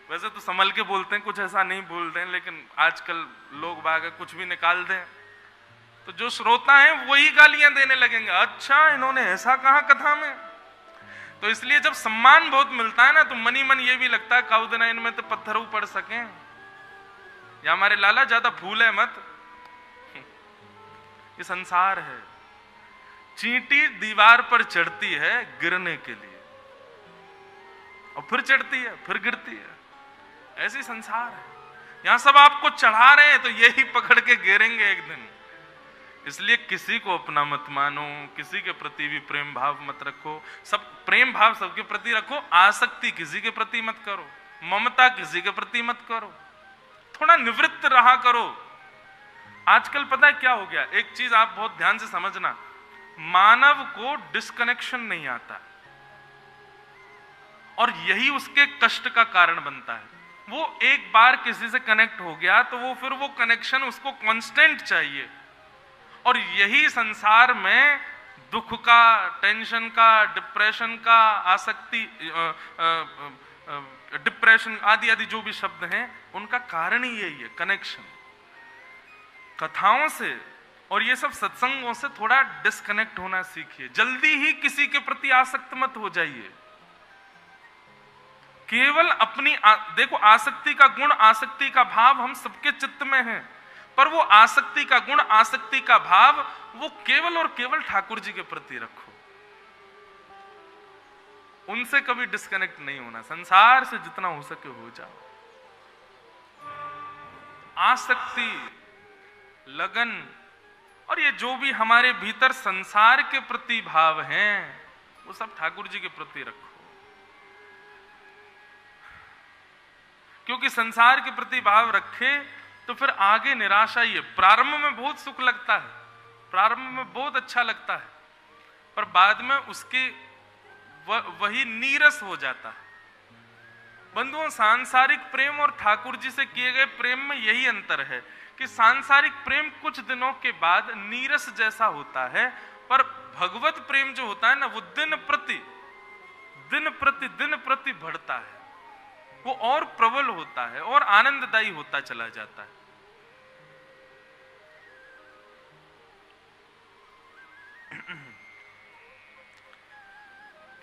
वैसे तो संभल के बोलते हैं, कुछ ऐसा नहीं बोलते हैं, लेकिन आजकल लोग बाग कुछ भी निकाल दें तो जो श्रोता हैं वही गालियां देने लगेंगे। अच्छा इन्होंने ऐसा कहा कथा में। तो इसलिए जब सम्मान बहुत मिलता है ना तो मनी मन ये भी लगता है काऊ देना इनमें तो पत्थरों पड़ सके, या हमारे लाला ज्यादा फूल है मत। ये संसार है, चींटी दीवार पर चढ़ती है गिरने के लिए और फिर चढ़ती है, फिर गिरती है। ऐसी संसार है, यहां सब आपको चढ़ा रहे हैं तो यही पकड़ के घेरेंगे एक दिन। इसलिए किसी को अपना मत मानो, किसी के प्रति भी प्रेम भाव मत रखो। सब प्रेम भाव सबके प्रति रखो, आसक्ति किसी के प्रति मत करो, ममता किसी के प्रति मत करो, थोड़ा निवृत्त रहा करो। आजकल पता है क्या हो गया, एक चीज आप बहुत ध्यान से समझना, मानव को डिस्कनेक्शन नहीं आता और यही उसके कष्ट का कारण बनता है। वो एक बार किसी से कनेक्ट हो गया तो वो फिर वो कनेक्शन उसको कांस्टेंट चाहिए, और यही संसार में दुख का, टेंशन का, डिप्रेशन का, आसक्ति, डिप्रेशन आदि आदि जो भी शब्द हैं उनका कारण ही यही है, कनेक्शन। कथाओं से और ये सब सत्संगों से थोड़ा डिस्कनेक्ट होना सीखिए। जल्दी ही किसी के प्रति आसक्त मत हो जाइए। केवल अपनी देखो, आसक्ति का गुण, आसक्ति का भाव हम सबके चित्त में है, पर वो आसक्ति का गुण, आसक्ति का भाव वो केवल और केवल ठाकुर जी के प्रति रखो। उनसे कभी डिस्कनेक्ट नहीं होना, संसार से जितना हो सके हो जाओ। आसक्ति, लगन और ये जो भी हमारे भीतर संसार के प्रति भाव हैं वो सब ठाकुर जी के प्रति रखो, क्योंकि संसार के प्रति भाव रखे तो फिर आगे निराशा ही है। प्रारंभ में बहुत सुख लगता है, प्रारंभ में बहुत अच्छा लगता है, पर बाद में उसके वही नीरस हो जाता है। बंधुओं, सांसारिक प्रेम और ठाकुर जी से किए गए प्रेम में यही अंतर है कि सांसारिक प्रेम कुछ दिनों के बाद नीरस जैसा होता है, पर भगवत प्रेम जो होता है ना, वो दिन प्रति बढ़ता है, वो और प्रबल होता है और आनंददायी होता चला जाता है।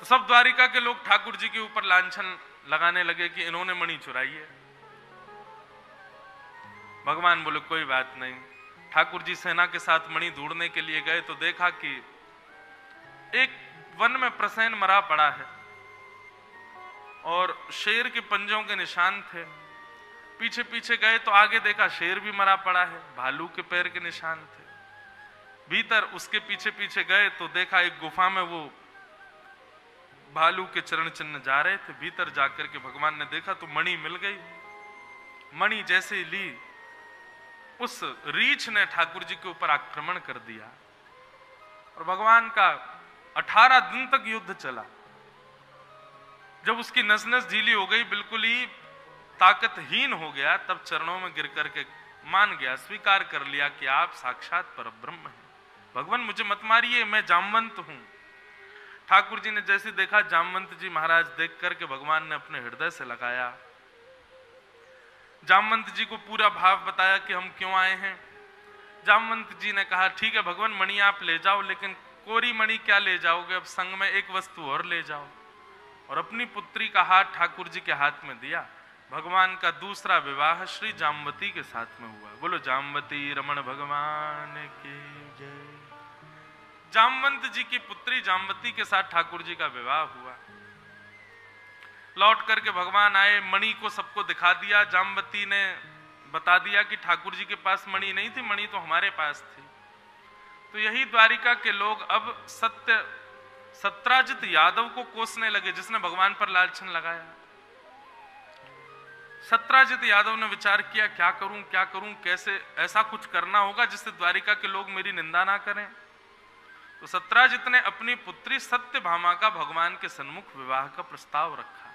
तो सब द्वारिका के लोग ठाकुर जी के ऊपर लांछन लगाने लगे कि इन्होंने मणि चुराई है। भगवान बोले कोई बात नहीं। ठाकुर जी सेना के साथ मणि ढूंढने के लिए गए तो देखा कि एक वन में प्रसेन मरा पड़ा है और शेर के पंजों के निशान थे। पीछे पीछे गए तो आगे देखा शेर भी मरा पड़ा है, भालू के पैर के निशान थे। भीतर उसके पीछे पीछे गए तो देखा एक गुफा में वो भालू के चरण चिन्ह जा रहे थे। भीतर जाकर के भगवान ने देखा तो मणि मिल गई। मणि जैसे ही ली, उस रीछ ने ठाकुर जी के ऊपर आक्रमण कर दिया और भगवान का 18 दिन तक युद्ध चला। जब उसकी नस नस ढीली हो गई, बिल्कुल ही ताकतहीन हो गया, तब चरणों में गिर करके मान गया, स्वीकार कर लिया कि आप साक्षात परब्रह्म हैं। भगवान मुझे मत मारिए, मैं जामवंत हूं। ठाकुर जी ने जैसे देखा, जामवंत जी महाराज देख करके भगवान ने अपने हृदय से लगाया। जामवंत जी को पूरा भाव बताया कि हम क्यों आए हैं। जामवंत जी ने कहा ठीक है भगवान, मणि आप ले जाओ, लेकिन कोरी मणि क्या ले जाओगे, अब संग में एक वस्तु और ले जाओ। और अपनी पुत्री का हाथ ठाकुर जी के हाथ में दिया। भगवान का दूसरा विवाह श्री जामवती के साथ में हुआ। बोलो जामवती रमण भगवान की जय। जामवंत जी की पुत्री जामवती के साथ ठाकुर जी का विवाह हुआ। लौट करके भगवान आए, मणि को सबको दिखा दिया। जामवती ने बता दिया कि ठाकुर जी के पास मणि नहीं थी, मणि तो हमारे पास थी। तो यही द्वारिका के लोग अब सत्राजित यादव को कोसने लगे, जिसने भगवान पर लालछन लगाया। सत्राजित यादव ने विचार किया क्या करूं, कैसे ऐसा कुछ करना होगा जिससे द्वारिका के लोग मेरी निंदा ना करें। तो सत्राजित ने अपनी पुत्री सत्यभामा का भगवान के सन्मुख विवाह का प्रस्ताव रखा।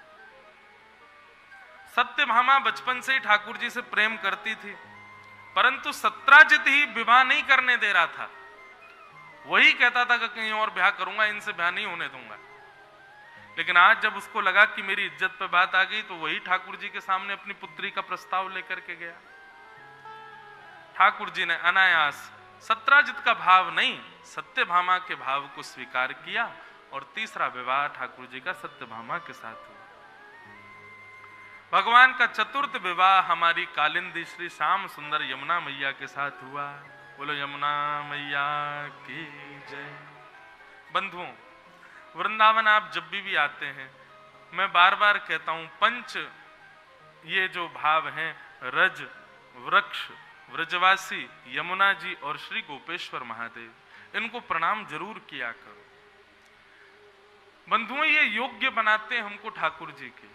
सत्यभामा बचपन से ही ठाकुर जी से प्रेम करती थी, परंतु सत्राजित ही विवाह नहीं करने दे रहा था। वही कहता था कि कहीं और ब्याह करूंगा, इनसे ब्याह नहीं होने दूंगा। लेकिन आज जब उसको लगा कि मेरी इज्जत पे बात आ गई, तो वही ठाकुर जी के सामने अपनी पुत्री का प्रस्ताव लेकर के गया। ठाकुर जी ने अनायास सत्राजित का भाव नहीं, सत्यभामा के भाव को स्वीकार किया और तीसरा विवाह ठाकुर जी का सत्यभामा के साथ हुआ। भगवान का चतुर्थ विवाह हमारी कालिंदी श्री श्याम सुंदर यमुना मैया के साथ हुआ। बोलो यमुना मैया की जय। बंधुओं, वृंदावन आप जब भी आते हैं, मैं बार बार कहता हूं, पंच ये जो भाव हैं रज, वृक्ष, व्रजवासी, यमुना जी और श्री गोपेश्वर महादेव, इनको प्रणाम जरूर किया करो। बंधुओं, ये योग्य बनाते हैं हमको ठाकुर जी के।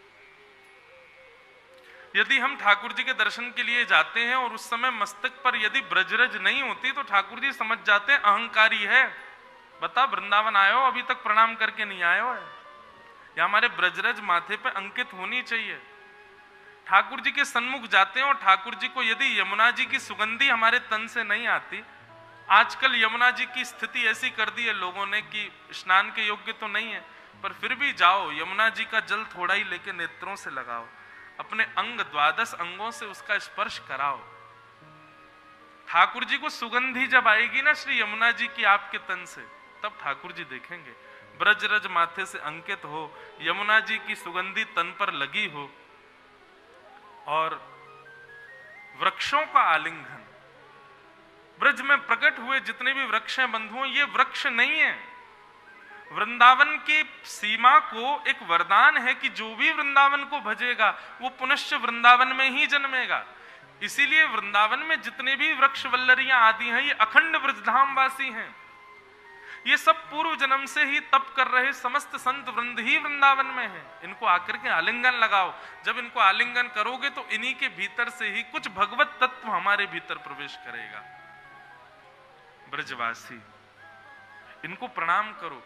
यदि हम ठाकुर जी के दर्शन के लिए जाते हैं और उस समय मस्तक पर यदि ब्रजरज नहीं होती तो ठाकुर जी समझ जाते हैं अहंकारी है, बता वृंदावन आयो अभी तक प्रणाम करके नहीं आयो है, या हमारे ब्रजरज माथे पे अंकित होनी चाहिए। ठाकुर जी के सन्मुख जाते हैं और ठाकुर जी को यदि यमुना जी की सुगंधी हमारे तन से नहीं आती, आजकल यमुना जी की स्थिति ऐसी कर दी है लोगों ने कि स्नान के योग्य तो नहीं है, पर फिर भी जाओ यमुना जी का जल थोड़ा ही लेके नेत्रों से लगाओ, अपने अंग 12 अंगों से उसका स्पर्श कराओ। ठाकुर जी को सुगंधी जब आएगी ना श्री यमुना जी की आपके तन से, तब ठाकुर जी देखेंगे ब्रजरज माथे से अंकित हो, यमुना जी की सुगंधी तन पर लगी हो, और वृक्षों का आलिंगन। ब्रज में प्रकट हुए जितने भी वृक्ष हैं बंधुओं, ये वृक्ष नहीं है। वृंदावन की सीमा को एक वरदान है कि जो भी वृंदावन को भजेगा वो पुनश्च वृंदावन में ही जन्मेगा। इसीलिए वृंदावन में जितने भी वृक्ष वल्लरियां आदि हैं, ये अखंड ब्रजधाम वासी हैं। ये सब पूर्व जन्म से ही तप कर रहे समस्त संत वृंद ही वृंदावन में है। इनको आकर के आलिंगन लगाओ। जब इनको आलिंगन करोगे तो इन्हीं के भीतर से ही कुछ भगवत तत्व हमारे भीतर प्रवेश करेगा। ब्रजवासी, इनको प्रणाम करो।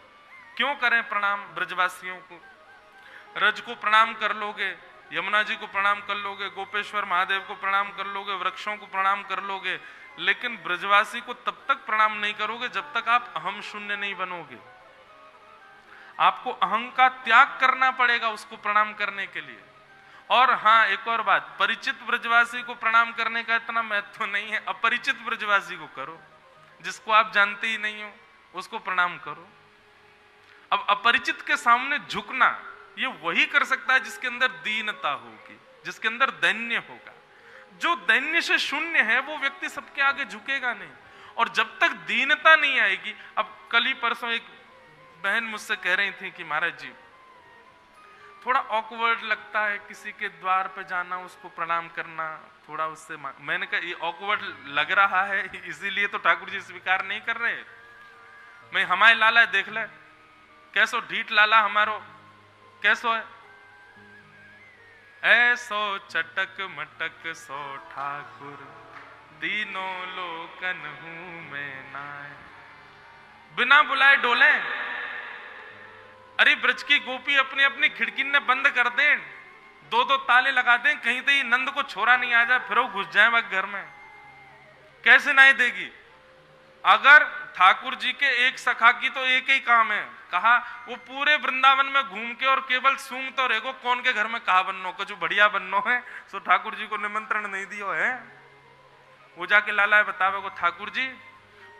क्यों करें प्रणाम ब्रजवासियों को? रज को प्रणाम कर लोगे, यमुना जी को प्रणाम कर लोगे, गोपेश्वर महादेव को प्रणाम कर लोगे, वृक्षों को प्रणाम कर लोगे, लेकिन ब्रजवासी को तब तक प्रणाम नहीं करोगे जब तक आप अहम शून्य नहीं बनोगे। आपको अहं का त्याग करना पड़ेगा उसको प्रणाम करने के लिए। और हाँ, एक और बात, परिचित ब्रजवासी को प्रणाम करने का इतना महत्व नहीं है। अपरिचित ब्रजवासी को करो, जिसको आप जानते ही नहीं हो उसको प्रणाम करो। अब अपरिचित के सामने झुकना ये वही कर सकता है जिसके अंदर दीनता होगी, जिसके अंदर दैन्य होगा। जो दैन्य से शून्य है वो व्यक्ति सबके आगे झुकेगा नहीं। और जब तक दीनता नहीं आएगी, अब कल ही परसों एक बहन मुझसे कह रही थी कि महाराज जी थोड़ा ऑकवर्ड लगता है किसी के द्वार पे जाना, उसको प्रणाम करना, थोड़ा उससे मैंने कहा ये ऑकवर्ड लग रहा है इसीलिए तो ठाकुर जी स्वीकार नहीं कर रहे। मैं हमारे लाला देख ले कैसो ढीठ लाला हमारो कैसो है, ऐसो चटक मटक सो ठाकुर तीनों लोकन हूं मैं नाय। बिना बुलाए डोले। अरे ब्रज की गोपी अपनी अपनी खिड़की ने बंद कर दें, दो दो ताले लगा दें, कहीं तो नंद को छोरा नहीं आ जाए, फिर वो घुस जाए वह घर में, कैसे नहीं देगी? अगर ठाकुर जी के एक सखा की तो एक ही काम है, कहा वो पूरे वृंदावन में घूम के और केवल सूंघ तो रेगो कौन के घर में कहा बननो को जो बढ़िया बननो है, सो ठाकुर जी को निमंत्रण नहीं दियो है। वो जाके लाला बतावे को ठाकुर जी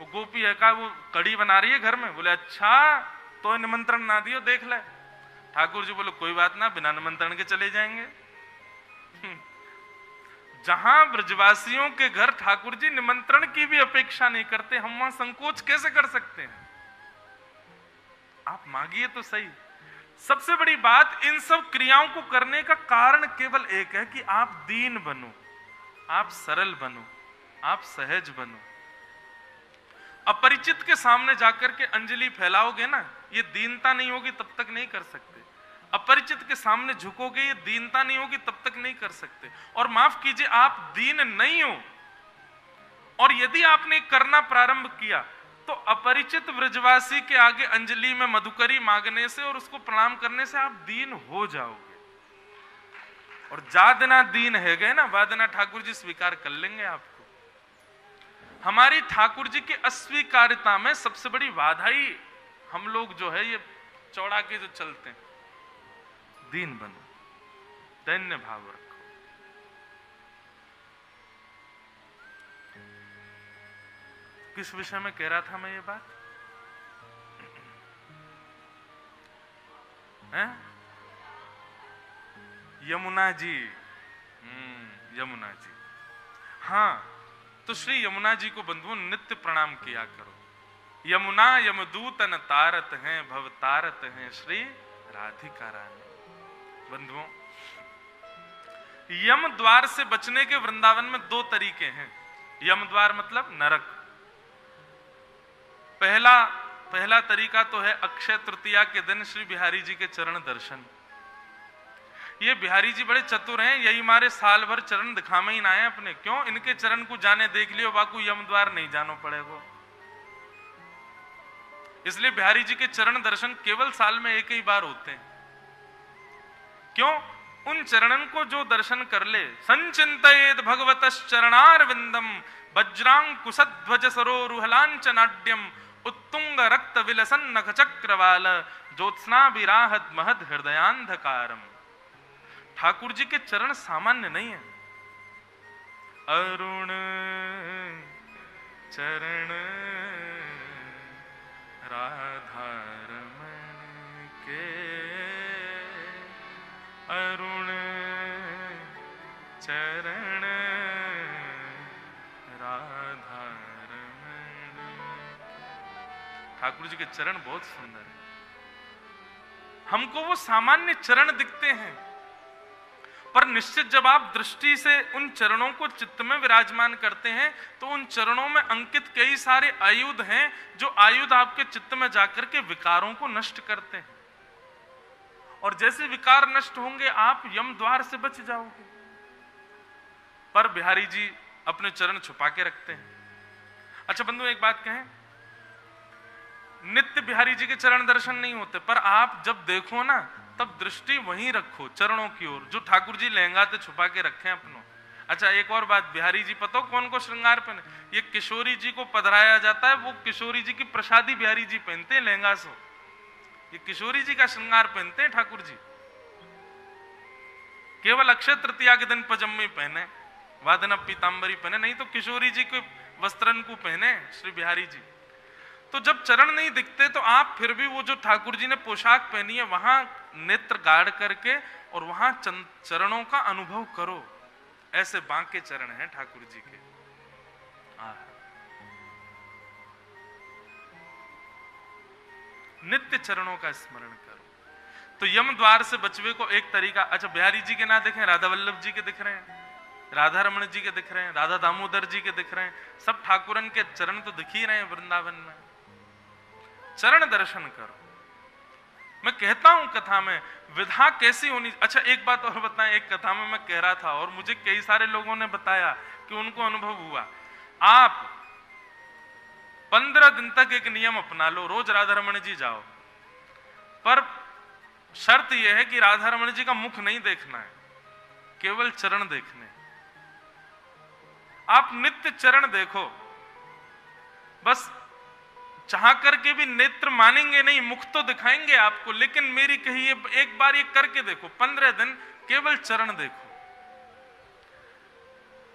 वो गोपी है का वो कड़ी बना रही है घर में। बोले अच्छा तो निमंत्रण ना दियो देख ले। ठाकुर जी बोले कोई बात ना, बिना निमंत्रण के चले जाएंगे। जहां ब्रजवासियों के घर ठाकुर जी निमंत्रण की भी अपेक्षा नहीं करते, हम वहां संकोच कैसे कर सकते हैं? आप मांगिए तो सही। सबसे बड़ी बात, इन सब क्रियाओं को करने का कारण केवल एक है कि आप दीन बनो, आप सरल बनो, आप सहज बनो। अपरिचित के सामने जाकर के अंजलि फैलाओगे ना, ये दीनता नहीं होगी तब तक नहीं कर सकते। अपरिचित के सामने झुकोगे, ये दीनता नहीं होगी तब तक नहीं कर सकते। और माफ कीजिए, आप दीन नहीं हो और यदि आपने करना प्रारंभ किया तो अपरिचित ब्रजवासी के आगे अंजलि में मधुकरी मांगने से और उसको प्रणाम करने से आप दीन हो जाओगे। और जादना दीन है गए ना, वादना ठाकुर जी स्वीकार कर लेंगे आपको। हमारी ठाकुर जी की अस्वीकार्यता में सबसे बड़ी बाधा ही हम लोग जो है ये चौड़ा के जो चलते हैं। दीन बनो, दैन्य भाव रखो। किस विषय में कह रहा था मैं ये बात? है? यमुना जी। यमुना जी। हाँ, तो श्री यमुना जी को बंधुओं नित्य प्रणाम किया करो। यमुना यमदूतन तारत हैं, भव तारत हैं श्री राधिका रानी। बंधुओं, यम द्वार से बचने के वृंदावन में दो तरीके हैं। यम द्वार मतलब नरक। पहला तरीका तो है अक्षय तृतीया के दिन श्री बिहारी जी के चरण दर्शन। ये बिहारी जी बड़े चतुर हैं, यही मारे साल भर चरण दिखामे ही ना है अपने। क्यों? इनके चरण को जाने देख लियो बाकू यम द्वार नहीं जानो पड़ेगा। इसलिए बिहारी जी के चरण दर्शन केवल साल में एक ही बार होते हैं। क्यों? उन चरणन को जो दर्शन कर ले, संचिंतयेद भगवतश्चरणार विंदम वज्रांकुशध्वज सरोरुहलांचनाड्यम उत्तुंग रक्त विलसन नख चक्रवाल ज्योत्स्ना विराहत महद हृदयांधकारम। ठाकुर जी के चरण सामान्य नहीं है। अरुण चरण राधा रमण के, अरुण चरण राधा रमण। ठाकुर जी के चरण बहुत सुंदर है। हमको वो सामान्य चरण दिखते हैं, पर निश्चित जब आप दृष्टि से उन चरणों को चित्त में विराजमान करते हैं तो उन चरणों में अंकित कई सारे आयुध हैं, जो आयुध आपके चित्त में जाकर के विकारों को नष्ट करते हैं। और जैसे विकार नष्ट होंगे आप यम द्वार से बच जाओगे। पर बिहारी जी अपने चरण छुपा के रखते हैं। अच्छा बंधु, एक बात कहें, नित्य बिहारी जी के चरण दर्शन नहीं होते, पर आप जब देखो ना तब दृष्टि वहीं रखो चरणों की ओर, जो ठाकुर जी लहंगा ते छुपा के रखे अपनों। अच्छा एक और बात, बिहारी जी पता कौन को श्रृंगार पहने? ये किशोरी जी को पधराया जाता है, वो किशोरी जी की प्रसादी बिहारी जी पहनते हैं लहंगा से। ये किशोरी जी का श्रृंगार पहनते हैं ठाकुर जी। केवल अक्षय तृतीया के दिन पजम्मी पहने, वादन पीतांबरी पहने, नहीं तो किशोरी जी के वस्त्रन को पहने श्री बिहारी जी। तो जब चरण नहीं दिखते तो आप फिर भी वो जो ठाकुर जी ने पोशाक पहनी है वहां नेत्र गाड़ करके और वहां चरणों का अनुभव करो। ऐसे बांके चरण हैं ठाकुर जी के। नित्य चरणों का स्मरण करो। तो यम द्वार से बचवे को एक तरीका, अच्छा बिहारी जी के ना देखें, राधा वल्लभ जी के दिख रहे हैं, राधा रमण जी के दिख रहे हैं, राधा दामोदर जी के दिख रहे हैं, सब ठाकुरन के चरण तो दिख ही रहे हैं वृंदावन में। चरण दर्शन करो। मैं कहता हूं कथा में विधा कैसी होनी। अच्छा एक बात और बताएं, एक कथा में मैं कह रहा था और मुझे कई सारे लोगों ने बताया कि उनको अनुभव हुआ। आप 15 दिन तक एक नियम अपना लो, रोज राधा रमण जी जाओ, पर शर्त यह है कि राधा रमण जी का मुख नहीं देखना है, केवल चरण देखने। आप नित्य चरण देखो, बस चाह करके भी नेत्र मानेंगे नहीं, मुख तो दिखाएंगे आपको, लेकिन मेरी कही एक बार ये करके देखो, 15 दिन केवल चरण देखो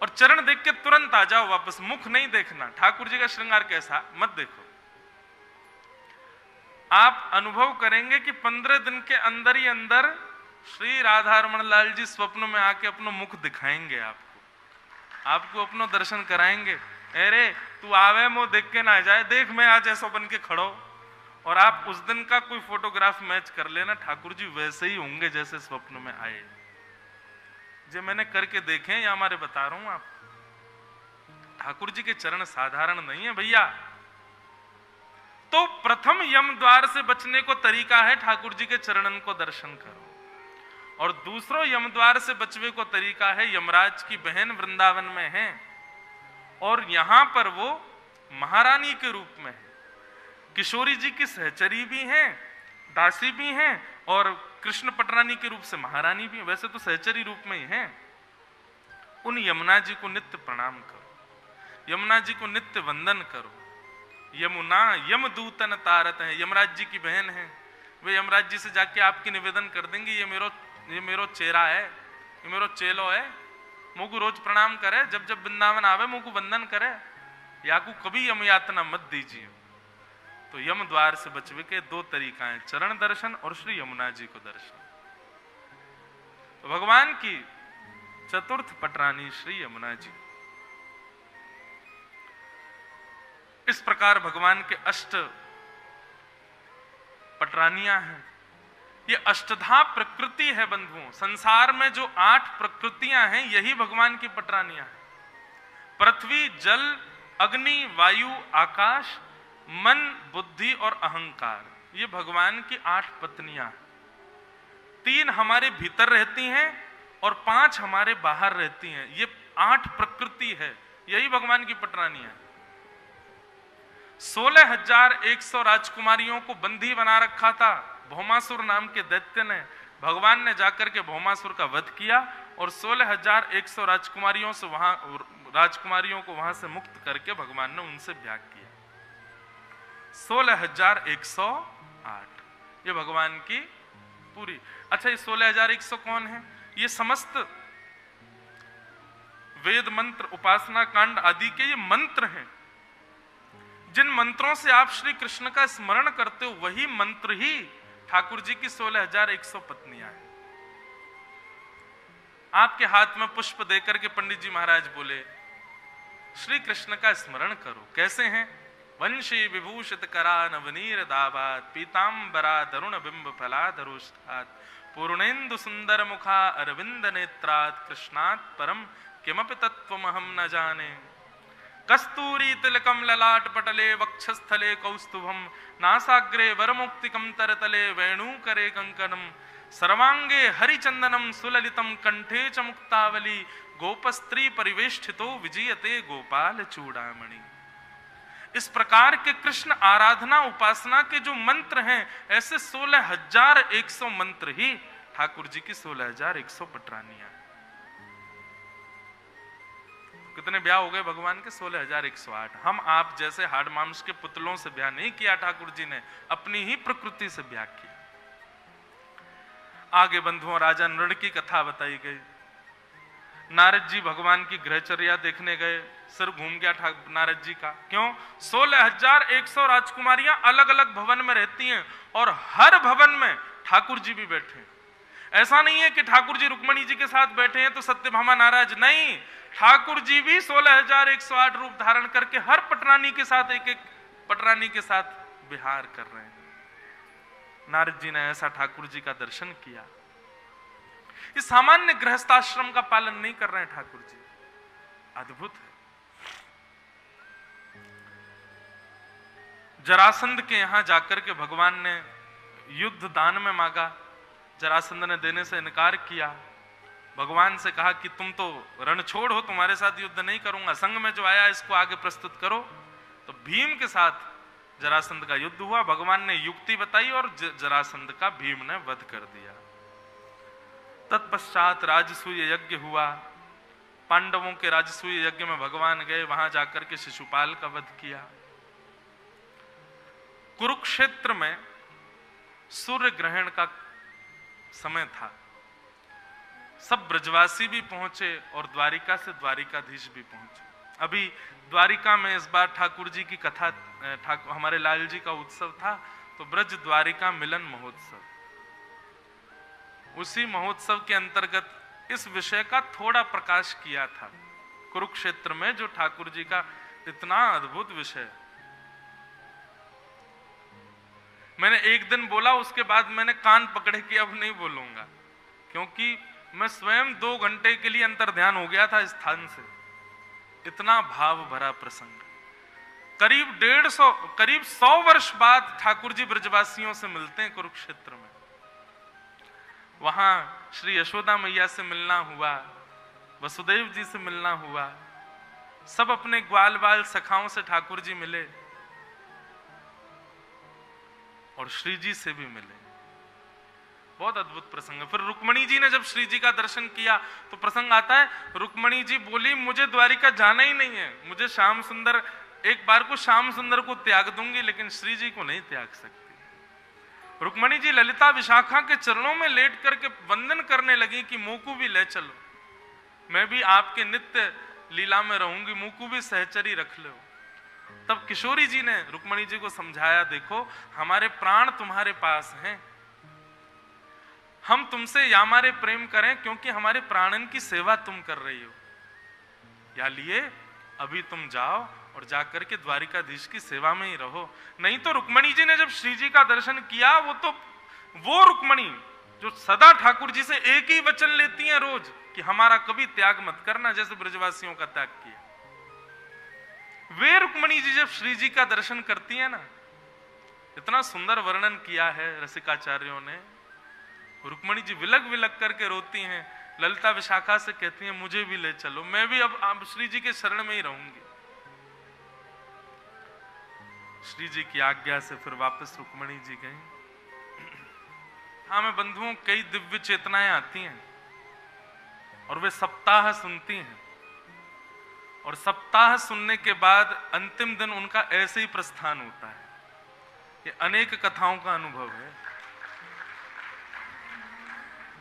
और चरण देख के तुरंत आ जाओ वापस, मुख नहीं देखना। ठाकुर जी का श्रृंगार कैसा मत देखो। आप अनुभव करेंगे कि 15 दिन के अंदर ही अंदर श्री राधा रमण लाल जी स्वप्न में आके अपना मुख दिखाएंगे आपको अपनो दर्शन कराएंगे। अरे तू आवे मो देख के ना जाए, देख मैं आज ऐसा बन के खड़ो। और आप उस दिन का कोई फोटोग्राफ मैच कर लेना, ठाकुर जी वैसे ही होंगे जैसे स्वप्न में आए। जो मैंने करके देखे या हमारे बता रहा हूं आप, ठाकुर जी के चरण साधारण नहीं है भैया। तो प्रथम यम द्वार से बचने को तरीका है ठाकुर जी के चरणन को दर्शन करो, और दूसरो यम द्वार से बचने को तरीका है यमराज की बहन वृंदावन में है और यहां पर वो महारानी के रूप में है। किशोरी जी की सहचरी भी हैं, दासी भी हैं और कृष्ण पटरानी के रूप से महारानी भी है, वैसे तो सहचरी रूप में ही हैं। उन यमुना जी को नित्य प्रणाम करो, यमुना जी को नित्य वंदन करो। यमुना यमदूतन तारत है, यमराज जी की बहन है, वे यमराज जी से जाके आपकी निवेदन कर देंगे ये मेरो चेहरा है, ये मेरो चेलो है, मुझको रोज प्रणाम करे, जब जब वृंदावन आवे मुझको वंदन करे, याकू कभी यम यातना मत दीजिए। तो यम द्वार से बचवे के दो तरीका हैं, चरण दर्शन और श्री यमुना जी को दर्शन। तो भगवान की चतुर्थ पटरानी श्री यमुना जी, इस प्रकार भगवान के 8 पटरानियां हैं। ये अष्टधा प्रकृति है बंधुओं। संसार में जो 8 प्रकृतियां हैं यही भगवान की पटरानियां हैं। पृथ्वी, जल, अग्नि, वायु, आकाश, मन, बुद्धि और अहंकार, ये भगवान की 8 पत्नियां। 3 हमारे भीतर रहती हैं और 5 हमारे बाहर रहती हैं। ये 8 प्रकृति है, यही भगवान की पटरानियां है। 16,100 राजकुमारियों को बंदी बना रखा था भौमासुर नाम के दैत्य ने। भगवान ने जाकर के भौमासुर का वध किया और 16,100 राजकुमारियों को वहां से मुक्त करके भगवान ने उनसे ब्याह किया। 16,108 ये भगवान की पूरी। अच्छा, ये 16,100 कौन है? ये समस्त वेद मंत्र, उपासना कांड आदि के ये मंत्र हैं। जिन मंत्रों से आप श्री कृष्ण का स्मरण करते हो वही मंत्र ही ठाकुर जी की 16,100 पत्नियां हैं। आपके हाथ में पुष्प देकर के पंडित जी महाराज बोले श्री कृष्ण का स्मरण करो। कैसे हैं? वंशी विभूषित करा नवनीर दावात, पीतांबरा दरुण बिंब फलाधरुष्ठात, पूर्णेन्दु सुंदर मुखा अरविंद नेत्रात, कृष्णात् परम किमपि तत्त्वमहं न जाने। कस्तूरी तिलकम ललाट पटले वक्षस्थले कौस्तुभम, नासाग्रे वरमुक्तिकम तरतले वेणुकरे कंकणम, सर्वांगे हरिचंदनम सुललितम कंठे च मुक्तावली, गोपस्त्री परिवेष्टितो विजयते गोपाल चूड़ामणि। इस प्रकार के कृष्ण आराधना उपासना के जो मंत्र हैं, ऐसे 16,100 मंत्र ही ठाकुर जी की 16,100 पटरानियां। कितने ब्याह हो गए भगवान के? 16,108। हम आप जैसे हाड़ मांस के पुतलों से ब्याह नहीं किया, ठाकुर जी ने अपनी ही प्रकृति से ब्याह किया। आगे बंधुओं राजा नृण की कथा बताई गई। नारद जी भगवान की गृहचर्या देखने गए, सिर घूम गया नारद जी का। क्यों? 16,100 राजकुमारियां अलग अलग भवन में रहती हैं और हर भवन में ठाकुर जी भी बैठे हैं। ऐसा नहीं है कि ठाकुर जी रुक्मणी जी के साथ बैठे हैं तो सत्यभामा नाराज, नहीं, ठाकुर जी भी 16,108 रूप धारण करके हर पटरानी के साथ एक एक पटरानी के साथ विहार कर रहे हैं। नारद जी ने ऐसा ठाकुर जी का दर्शन किया। इस सामान्य गृहस्थाश्रम का पालन नहीं कर रहे हैं ठाकुर जी, अद्भुत है। जरासंध के यहां जाकर के भगवान ने युद्ध दान में मांगा, जरासंध ने देने से इनकार किया। भगवान से कहा कि तुम तो रण छोड़ हो, तुम्हारे साथ युद्ध नहीं करूंगा, संग में जो आया इसको आगे प्रस्तुत करो। तो भीम के साथ जरासंध का युद्ध हुआ। भगवान ने युक्ति बताई और जरासंध का भीम ने वध कर दिया। तत्पश्चात राजसूय यज्ञ हुआ। पांडवों के राजसूय यज्ञ में भगवान गए, वहां जाकर के शिशुपाल का वध किया। कुरुक्षेत्र में सूर्य ग्रहण का समय था। सब ब्रजवासी भी पहुंचे और द्वारिका से द्वारिकाधीश भी पहुंचे। अभी द्वारिका में इस बार ठाकुर जी की कथा, हमारे लाल जी का उत्सव था, तो ब्रज द्वारिका मिलन महोत्सव, उसी महोत्सव के अंतर्गत इस विषय का थोड़ा प्रकाश किया था। कुरुक्षेत्र में जो ठाकुर जी का इतना अद्भुत विषय, मैंने एक दिन बोला, उसके बाद मैंने कान पकड़े कि अब नहीं बोलूंगा, क्योंकि मैं स्वयं 2 घंटे के लिए अंतर ध्यान हो गया था इस स्थान से। इतना भाव भरा प्रसंग। करीब 100 वर्ष बाद ठाकुर जी ब्रजवासियों से मिलते हैं कुरुक्षेत्र में। वहां श्री यशोदा मैया से मिलना हुआ, वसुदेव जी से मिलना हुआ, सब अपने ग्वाल बाल सखाओं से ठाकुर जी मिले और श्री जी से भी मिले। बहुत अद्भुत प्रसंग है। फिर रुक्मणी जी ने जब श्री जी का दर्शन किया तो प्रसंग आता है, रुक्मणी जी बोली मुझे द्वारिका जाना ही नहीं है, मुझे श्याम सुंदर, एक बार को श्याम सुंदर को त्याग दूंगी लेकिन श्री जी को नहीं त्याग सकती। रुक्मणी जी ललिता विशाखा के चरणों में लेट करके वंदन करने लगी कि मोकू भी ले चलो, मैं भी आपके नित्य लीला में रहूंगी, मोकू भी सहचरी रख लो। तब किशोरी जी ने रुक्मणी जी को समझाया, देखो हमारे प्राण तुम्हारे पास हैं, हम तुमसे या हमारे प्रेम करें क्योंकि हमारे प्राणन की सेवा तुम कर रही हो, या लिए अभी तुम जाओ और जाकर के द्वारिकाधीश की सेवा में ही रहो। नहीं तो रुक्मणी जी ने जब श्री जी का दर्शन किया, वो तो वो रुक्मणी जो सदा ठाकुर जी से एक ही वचन लेती हैं रोज कि हमारा कभी त्याग मत करना, जैसे ब्रजवासियों का त्याग किया। वे रुक्मणी जी जब श्री जी का दर्शन करती हैं ना, इतना सुंदर वर्णन किया है रसिकाचार्यों ने। रुक्मणी जी विलग विलग करके रोती हैं। ललिता विशाखा से कहती हैं मुझे भी ले चलो, मैं भी अब आप श्री जी के शरण में ही रहूंगी। श्री जी की आज्ञा से फिर वापस रुक्मणी जी गई। हाँ, मैं बंधुओं, कई दिव्य चेतनाएं आती हैं और वे सप्ताह सुनती हैं, और सप्ताह सुनने के बाद अंतिम दिन उनका ऐसे ही प्रस्थान होता है। ये अनेक कथाओं का अनुभव है।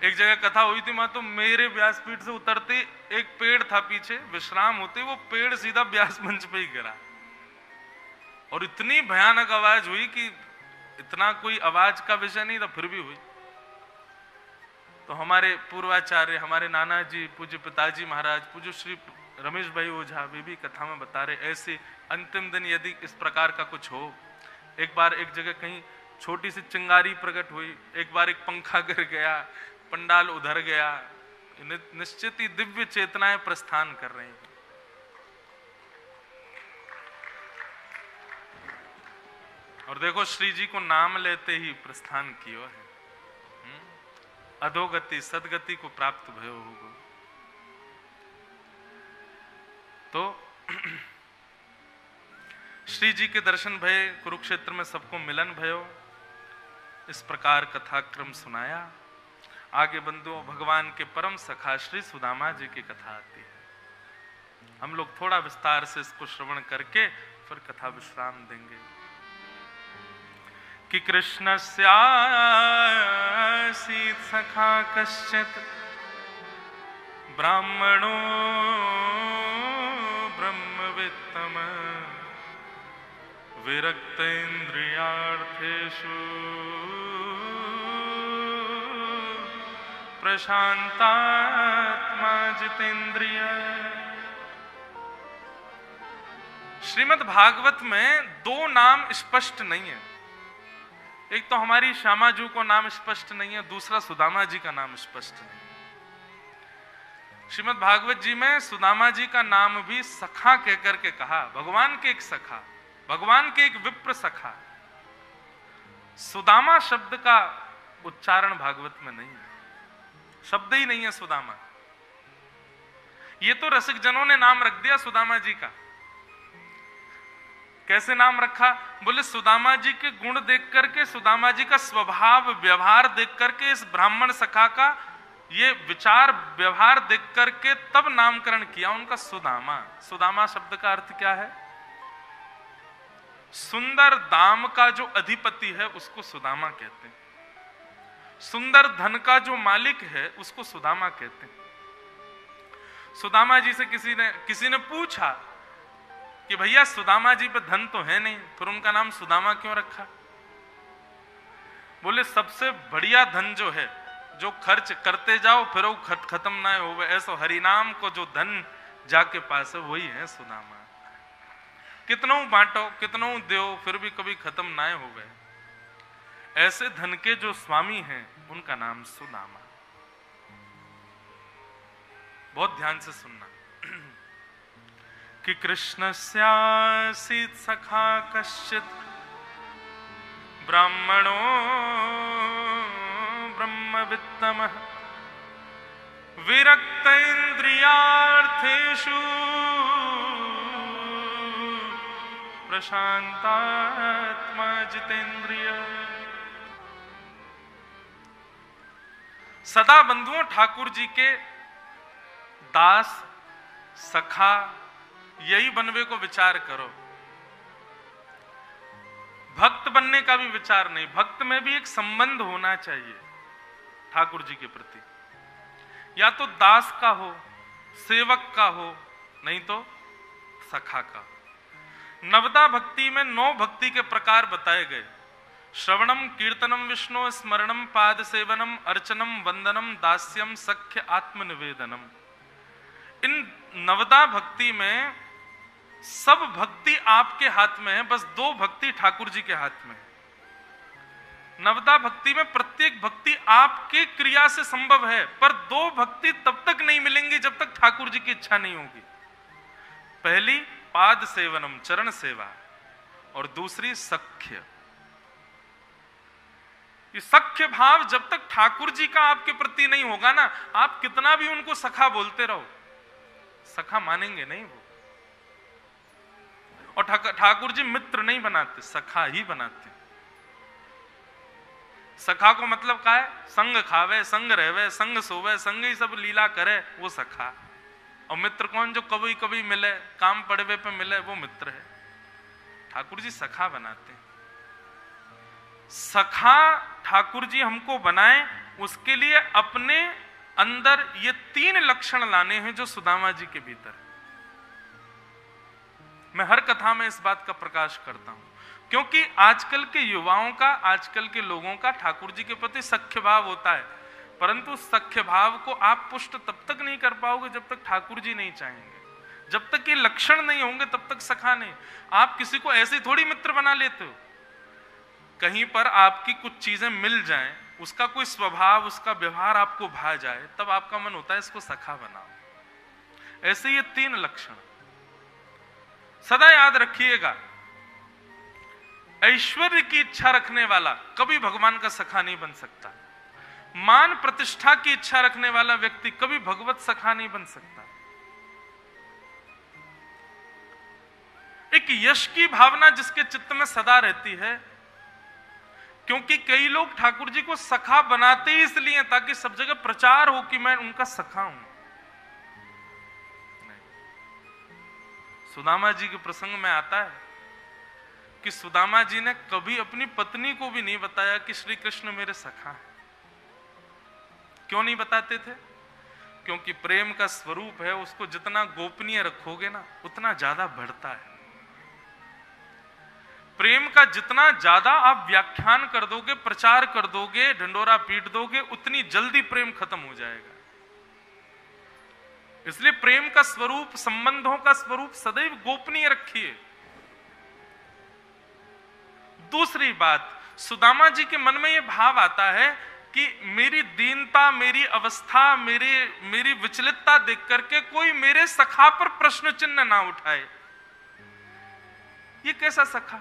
एक जगह कथा हुई थी, तो मेरे व्यासपीठ से उतरते एक पेड़ था पीछे, विश्राम होते वो पेड़ सीधा व्यास मंच पे ही गिरा, और इतनी भयानक आवाज हुई कि इतना कोई आवाज का विषय नहीं था, फिर भी हुई। तो हमारे पूर्वाचार्य, हमारे नाना जी, पूज्य पिताजी महाराज, पूज्य श्री रमेश भाई ओझा, वे भी कथा में बता रहे, ऐसे अंतिम दिन यदि इस प्रकार का कुछ हो। एक बार एक जगह कहीं छोटी सी चिंगारी प्रकट हुई, एक बार एक पंखा गिर गया, पंडाल उधर गया। निश्चित ही दिव्य चेतनाएं प्रस्थान कर रही हैं। और देखो, श्री जी को नाम लेते ही प्रस्थान किया है। अधोगति सदगति को प्राप्त भयो होगो। तो श्री जी के दर्शन भय, कुरुक्षेत्र में सबको मिलन भयो। इस प्रकार कथाक्रम सुनाया। आगे बंधुओं, भगवान के परम सखा श्री सुदामा जी की कथा आती है। हम लोग थोड़ा विस्तार से इसको श्रवण करके फिर कथा विश्राम देंगे। कि कृष्णस्य आसीत् सखा कश्चित् ब्राह्मणो ब्रह्मवित्तम विरक्त इंद्रियार्थेषु प्रशांतात्मा जितेंद्रिय। श्रीमद् भागवत में दो नाम स्पष्ट नहीं है। एक तो हमारी श्यामा जी को नाम स्पष्ट नहीं है, दूसरा सुदामा जी का नाम स्पष्ट नहीं। श्रीमद् भागवत जी में सुदामा जी का नाम भी सखा कहकर के कहा, भगवान के एक सखा, भगवान के एक विप्र सखा। सुदामा शब्द का उच्चारण भागवत में नहीं है, शब्द ही नहीं है सुदामा। ये तो रसिक जनों ने नाम रख दिया सुदामा जी का। कैसे नाम रखा? बोले सुदामा जी के गुण देख करके, सुदामा जी का स्वभाव व्यवहार देख करके, इस ब्राह्मण सखा का ये विचार व्यवहार देख करके तब नामकरण किया उनका सुदामा। सुदामा शब्द का अर्थ क्या है? सुंदर दाम का जो अधिपति है उसको सुदामा कहते हैं। सुंदर धन का जो मालिक है उसको सुदामा कहते हैं। सुदामा जी से किसी ने पूछा कि भैया सुदामा जी पे धन तो है नहीं, फिर उनका नाम सुदामा क्यों रखा? बोले सबसे बढ़िया धन जो है, जो खर्च करते जाओ फिर वो खत्म ना हो, ऐसा हरिनाम को जो धन जाके पास है वही है सुदामा। कितनों बांटो, कितनों दो, फिर भी कभी खत्म ना हो गए। ऐसे धन के जो स्वामी हैं उनका नाम सुदामा। बहुत ध्यान से सुनना। कि कृष्णस्यासीत् सखा कश्चित् ब्राह्मणो ब्रह्मवित्तमः विरक्त इंद्रियार्थेषु प्रशांतात्मा जितेंद्रिय। सदा बंधुओं ठाकुर जी के दास सखा यही बनवे को विचार करो। भक्त बनने का भी विचार नहीं, भक्त में भी एक संबंध होना चाहिए ठाकुर जी के प्रति। या तो दास का हो, सेवक का हो, नहीं तो सखा का। नवदा भक्ति में 9 भक्ति के प्रकार बताए गए। श्रवणम कीर्तनम विष्णु स्मरणम पाद सेवनम अर्चनम वंदनम दास्यम सख्य आत्मनिवेदनम। इन नवदा भक्ति में सब भक्ति आपके हाथ में है, बस 2 भक्ति ठाकुर जी के हाथ में है। नवदा भक्ति में प्रत्येक भक्ति आपके क्रिया से संभव है, पर दो भक्ति तब तक नहीं मिलेंगी जब तक ठाकुर जी की इच्छा नहीं होगी। पहली पाद सेवनम, चरण सेवा, और दूसरी सख्य। ये सख्य भाव जब तक ठाकुर जी का आपके प्रति नहीं होगा ना, आप कितना भी उनको सखा बोलते रहो, सखा मानेंगे नहीं वो। और ठाकुर जी मित्र नहीं बनाते, सखा ही बनाते। सखा को मतलब क्या है? संग खावे, संग रहवे, संग सोवे, संग ही सब लीला करे, वो सखा। और मित्र कौन? जो कभी कभी मिले, काम पड़वे पे मिले, वो मित्र है। ठाकुर जी सखा बनाते हैं। सखा ठाकुर जी हमको बनाए, उसके लिए अपने अंदर ये 3 लक्षण लाने हैं जो सुदामा जी के भीतर है। मैं हर कथा में इस बात का प्रकाश करता हूं, क्योंकि आजकल के युवाओं का, आजकल के लोगों का ठाकुर जी के प्रति सख्य भाव होता है, परंतु सख्य भाव को आप पुष्ट तब तक नहीं कर पाओगे जब तक ठाकुर जी नहीं चाहेंगे। जब तक ये लक्षण नहीं होंगे तब तक सखा नहीं। आप किसी को ऐसे थोड़ी मित्र बना लेते हो। कहीं पर आपकी कुछ चीजें मिल जाएं, उसका कोई स्वभाव, उसका व्यवहार आपको भा जाए, तब आपका मन होता है इसको सखा बनाओ। ऐसे ये 3 लक्षण सदा याद रखिएगा। ऐश्वर्य की इच्छा रखने वाला कभी भगवान का सखा नहीं बन सकता। मान प्रतिष्ठा की इच्छा रखने वाला व्यक्ति कभी भगवत सखा नहीं बन सकता। एक यश की भावना जिसके चित्त में सदा रहती है, क्योंकि कई लोग ठाकुर जी को सखा बनाते ही इसलिए ताकि सब जगह प्रचार हो कि मैं उनका सखा हूं। सुदामा जी के प्रसंग में आता है कि सुदामा जी ने कभी अपनी पत्नी को भी नहीं बताया कि श्री कृष्ण मेरे सखा हैं। क्यों नहीं बताते थे? क्योंकि प्रेम का स्वरूप है, उसको जितना गोपनीय रखोगे ना उतना ज्यादा बढ़ता है। प्रेम का जितना ज्यादा आप व्याख्यान कर दोगे, प्रचार कर दोगे, ढंडोरा पीट दोगे, उतनी जल्दी प्रेम खत्म हो जाएगा। इसलिए प्रेम का स्वरूप, संबंधों का स्वरूप सदैव गोपनीय रखिए। दूसरी बात, सुदामा जी के मन में यह भाव आता है कि मेरी दीनता, मेरी अवस्था, मेरी विचलितता देख करके कोई मेरे सखा पर प्रश्न चिन्ह ना उठाए। ये कैसा सखा?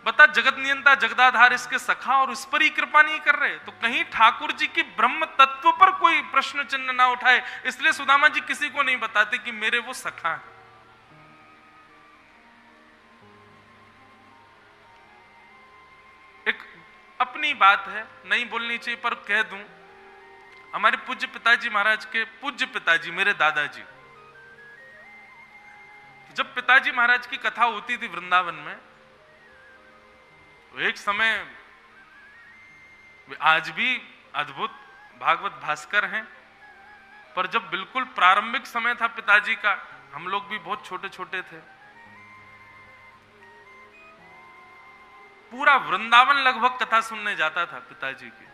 बता, जगत नियंता जगदाधार इसके सखा और उस पर ही कृपा नहीं कर रहे, तो कहीं ठाकुर जी की ब्रह्म तत्व पर कोई प्रश्न चिन्ह ना उठाए। इसलिए सुदामा जी किसी को नहीं बताते कि मेरे वो सखा हैं। एक अपनी बात है, नहीं बोलनी चाहिए पर कह दूं। हमारे पूज्य पिताजी महाराज के पूज्य पिताजी, मेरे दादाजी, जब पिताजी महाराज की कथा होती थी वृंदावन में, तो एक समय, आज भी अद्भुत भागवत भास्कर हैं, पर जब बिल्कुल प्रारंभिक समय था पिताजी का, हम लोग भी बहुत छोटे छोटे थे, पूरा वृंदावन लगभग कथा सुनने जाता था पिताजी की।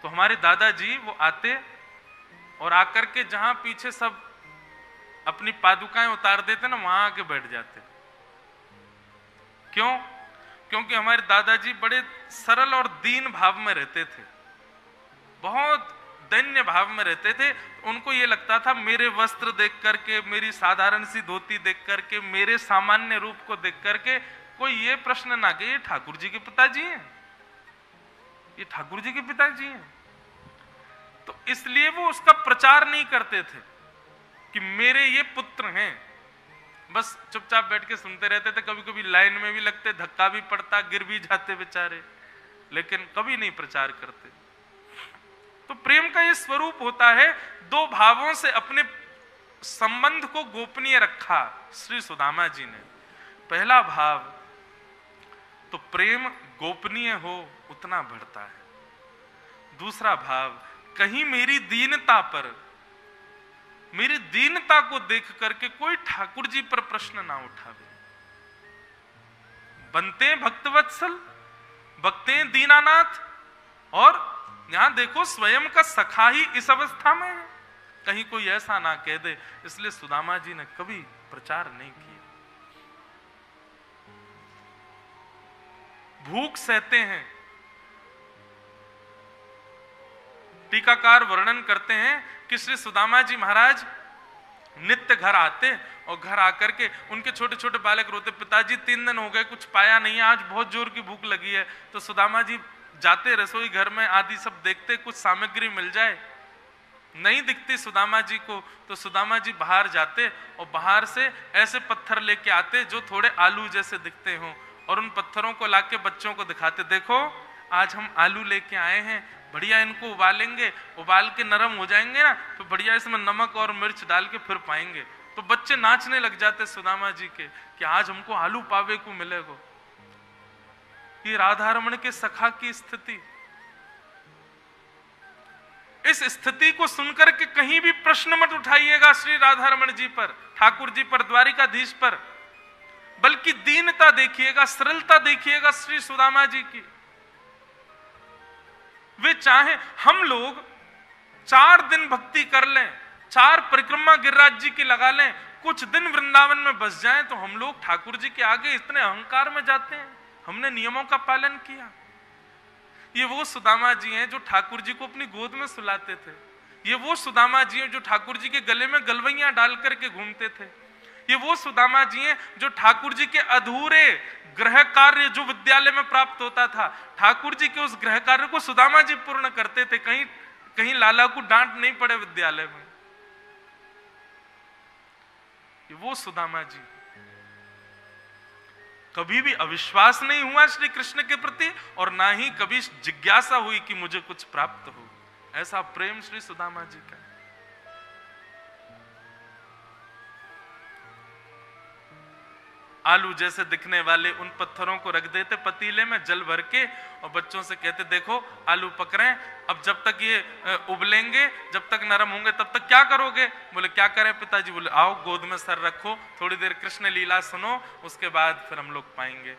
तो हमारे दादाजी वो आते और आकर के जहां पीछे सब अपनी पादुकाएं उतार देते ना, वहां आके बैठ जाते। क्यों? क्योंकि हमारे दादाजी बड़े सरल और दीन भाव में रहते थे, बहुत दैन्य भाव में रहते थे। उनको ये लगता था मेरे वस्त्र देख करके, मेरी साधारण सी धोती देख करके, मेरे सामान्य रूप को देख करके कोई ये प्रश्न ना कि ये ठाकुर जी के पिताजी हैं, ये ठाकुर जी के पिताजी हैं। तो इसलिए वो उसका प्रचार नहीं करते थे कि मेरे ये पुत्र हैं, बस चुपचाप बैठ के सुनते रहते थे। कभी कभी लाइन में भी लगते, धक्का भी पड़ता, गिर भी जाते बेचारे, लेकिन कभी नहीं प्रचार करते। तो प्रेम का ये स्वरूप होता है, दो भावों से अपने संबंध को गोपनीय रखा श्री सुदामा जी ने। पहला भाव तो प्रेम गोपनीय हो उतना बढ़ता है। दूसरा भाव, कहीं मेरी दीनता पर, मेरी दीनता को देख करके कोई ठाकुर जी पर प्रश्न ना उठावे। बनते भक्तवत्सल, बकते दीनानाथ, और यहां देखो स्वयं का सखा ही इस अवस्था में है, कहीं कोई ऐसा ना कह दे। इसलिए सुदामा जी ने कभी प्रचार नहीं किया। भूख सहते हैं। टीकाकार वर्णन करते हैं कि श्री सुदामा जी महाराज नित्य घर आते और घर आकर के उनके छोटे छोटे बालक रोते, पिताजी 3 दिन हो गए कुछ पाया नहीं है, आज बहुत जोर की भूख लगी है। तो सुदामा जी जाते रसोई घर में आदि सब देखते कुछ सामग्री मिल जाए, नहीं दिखती सुदामा जी को, तो सुदामा जी बाहर जाते और बाहर से ऐसे पत्थर लेके आते जो थोड़े आलू जैसे दिखते हों, और उन पत्थरों को लाके बच्चों को दिखाते, देखो आज हम आलू लेके आए हैं, बढ़िया इनको उबालेंगे, उबाल के नरम हो जाएंगे ना, तो बढ़िया इसमें नमक और मिर्च डाल के फिर पाएंगे। तो बच्चे नाचने लग जाते सुदामा जी के कि आज हमको आलू पावे को मिलेगा। ये राधारमण के सखा की स्थिति, इस स्थिति को सुनकर के कहीं भी प्रश्न मत उठाइएगा श्री राधारमण जी पर, ठाकुर जी पर, द्वारिकाधीश पर, बल्कि दीनता देखिएगा, सरलता देखिएगा श्री सुदामा जी की। वे चाहे हम लोग 4 दिन भक्ति कर लें, 4 परिक्रमा गिरिराज जी की लगा लें, कुछ दिन वृंदावन में बस जाएं, तो हम लोग ठाकुर जी के आगे इतने अहंकार में जाते हैं, हमने नियमों का पालन किया। ये वो सुदामा जी हैं जो ठाकुर जी को अपनी गोद में सुलाते थे। ये वो सुदामा जी हैं जो ठाकुर जी के गले में गलवैयां डाल करके घूमते थे। ये वो सुदामा जी हैं जो ठाकुर जी के अधूरे गृह कार्य जो विद्यालय में प्राप्त होता था, ठाकुर जी के उस गृह कार्य को सुदामा जी पूर्ण करते थे। कहीं कहीं लाला को डांट नहीं पड़े विद्यालय में। ये वो सुदामा जी, कभी भी अविश्वास नहीं हुआ श्री कृष्ण के प्रति और ना ही कभी जिज्ञासा हुई कि मुझे कुछ प्राप्त हो। ऐसा प्रेम श्री सुदामा जी का। आलू जैसे दिखने वाले उन पत्थरों को रख देते पतीले में जल भर के और बच्चों से कहते, देखो आलू पक रहे हैं, अब जब तक ये उबलेंगे, जब तक नरम होंगे, तब तक क्या करोगे? बोले क्या करें पिताजी? बोले आओ गोद में सर रखो, थोड़ी देर कृष्ण लीला सुनो, उसके बाद फिर हम लोग पाएंगे।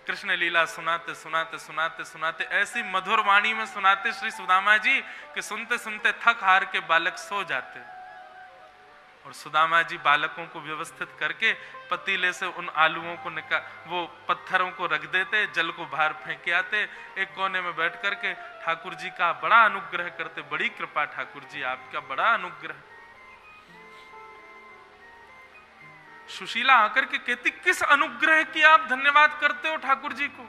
कृष्ण लीला सुनाते सुनाते सुनाते सुनाते ऐसी मधुर वाणी में सुनाते श्री सुदामा जी कि सुनते सुनते थक हार के बालक सो जाते। और सुदामा जी बालकों को व्यवस्थित करके पतीले से उन आलूओं को वो पत्थरों को रख देते, जल को बाहर फेंके आते, एक कोने में बैठ करके ठाकुर जी का बड़ा अनुग्रह करते। बड़ी कृपा ठाकुर जी, आपका बड़ा अनुग्रह। सुशीला आकर के कहती, किस अनुग्रह की आप धन्यवाद करते हो ठाकुर जी को?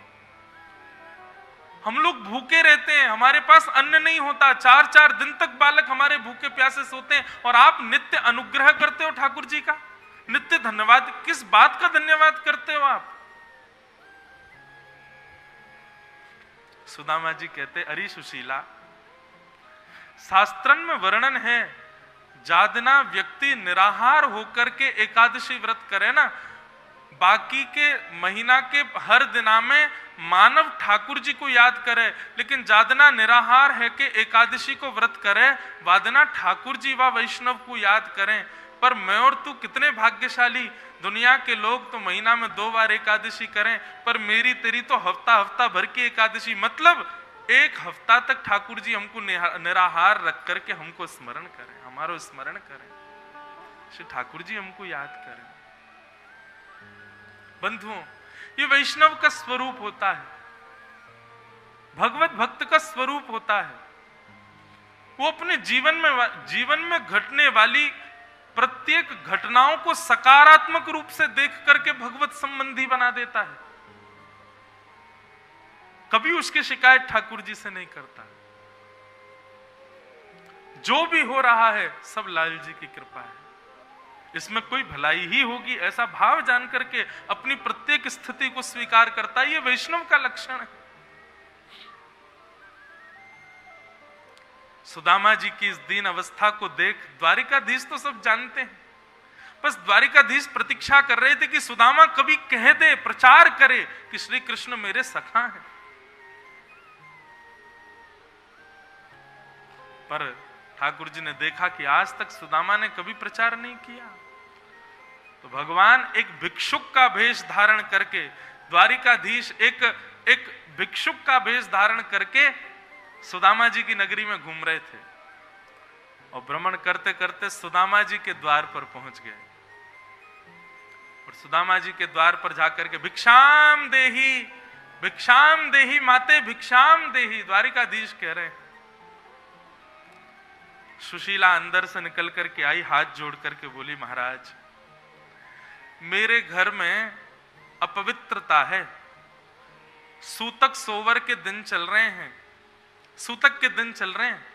हम लोग भूखे रहते हैं, हमारे पास अन्न नहीं होता, 4-4 दिन तक बालक हमारे भूखे प्यासे सोते हैं, और आप नित्य अनुग्रह करते हो ठाकुर जी का, नित्य धन्यवाद। किस बात का धन्यवाद करते हो आप? सुदामा जी कहते, अरे सुशीला, शास्त्रन में वर्णन है, जादना व्यक्ति निराहार होकर के एकादशी व्रत करे ना, बाकी के महीना के हर दिना में मानव ठाकुर जी को याद करे, लेकिन जादना निराहार है कि एकादशी को व्रत करे, वादना ठाकुर जी व वैष्णव को याद करें। पर मैं और तू कितने भाग्यशाली, दुनिया के लोग तो महीना में 2 बार एकादशी करें, पर मेरी तेरी तो हफ्ता हफ्ता भर की एकादशी, मतलब 1 हफ्ता तक ठाकुर जी हमको निराहार रख करके हमको स्मरण करें, हमारा स्मरण करें, श्री ठाकुर जी हमको याद करें। बंधुओं, ये वैष्णव का स्वरूप होता है, भगवत भक्त का स्वरूप होता है। वो अपने जीवन में घटने वाली प्रत्येक घटनाओं को सकारात्मक रूप से देख करके भगवत संबंधी बना देता है। कभी उसकी शिकायत ठाकुर जी से नहीं करता। जो भी हो रहा है सब लाल जी की कृपा है, इसमें कोई भलाई ही होगी, ऐसा भाव जान करके अपनी प्रत्येक स्थिति को स्वीकार करता है। ये वैष्णव का लक्षण है। सुदामा जी की इस दीन अवस्था को देख द्वारिकाधीश तो सब जानते हैं, बस द्वारिकाधीश प्रतीक्षा कर रहे थे कि सुदामा कभी कह दे, प्रचार करे कि श्री कृष्ण मेरे सखा हैं। पर ठाकुर जी ने देखा कि आज तक सुदामा ने कभी प्रचार नहीं किया, तो भगवान एक भिक्षुक का भेष धारण करके, द्वारिकाधीश एक भिक्षुक का भेष धारण करके सुदामा जी की नगरी में घूम रहे थे, और भ्रमण करते करते सुदामा जी के द्वार पर पहुंच गए। और सुदामा जी के द्वार पर जाकर के भिक्षाम देही भिक्षाम देही माते भिक्षाम देही, द्वारिकाधीश कह रहे हैं। सुशीला अंदर से निकल करके आई, हाथ जोड़ करके बोली, महाराज मेरे घर में अपवित्रता है, सूतक सोवर के दिन चल रहे हैं, सूतक के दिन चल रहे हैं,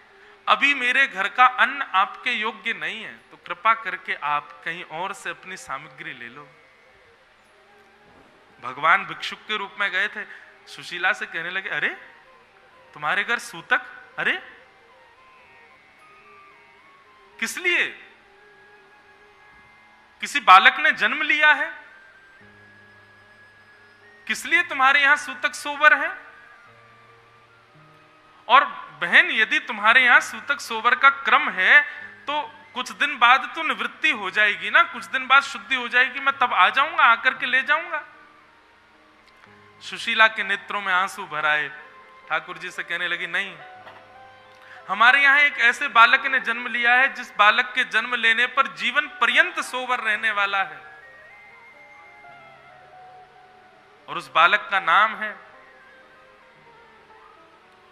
अभी मेरे घर का अन्न आपके योग्य नहीं है, तो कृपा करके आप कहीं और से अपनी सामग्री ले लो। भगवान भिक्षुक के रूप में गए थे, सुशीला से कहने लगे, अरे तुम्हारे घर सूतक, अरे किस लिए? किसी बालक ने जन्म लिया है? किस लिए तुम्हारे यहां सूतक सोवर है? और बहन, यदि तुम्हारे यहां सूतक सोवर का क्रम है तो कुछ दिन बाद तो निवृत्ति हो जाएगी ना, कुछ दिन बाद शुद्धि हो जाएगी, मैं तब आ जाऊंगा, आकर के ले जाऊंगा। सुशीला के नेत्रों में आंसू भर आए, ठाकुर जी से कहने लगी, नहीं, हमारे यहां एक ऐसे बालक ने जन्म लिया है जिस बालक के जन्म लेने पर जीवन पर्यंत सोवर रहने वाला है, और उस बालक का नाम है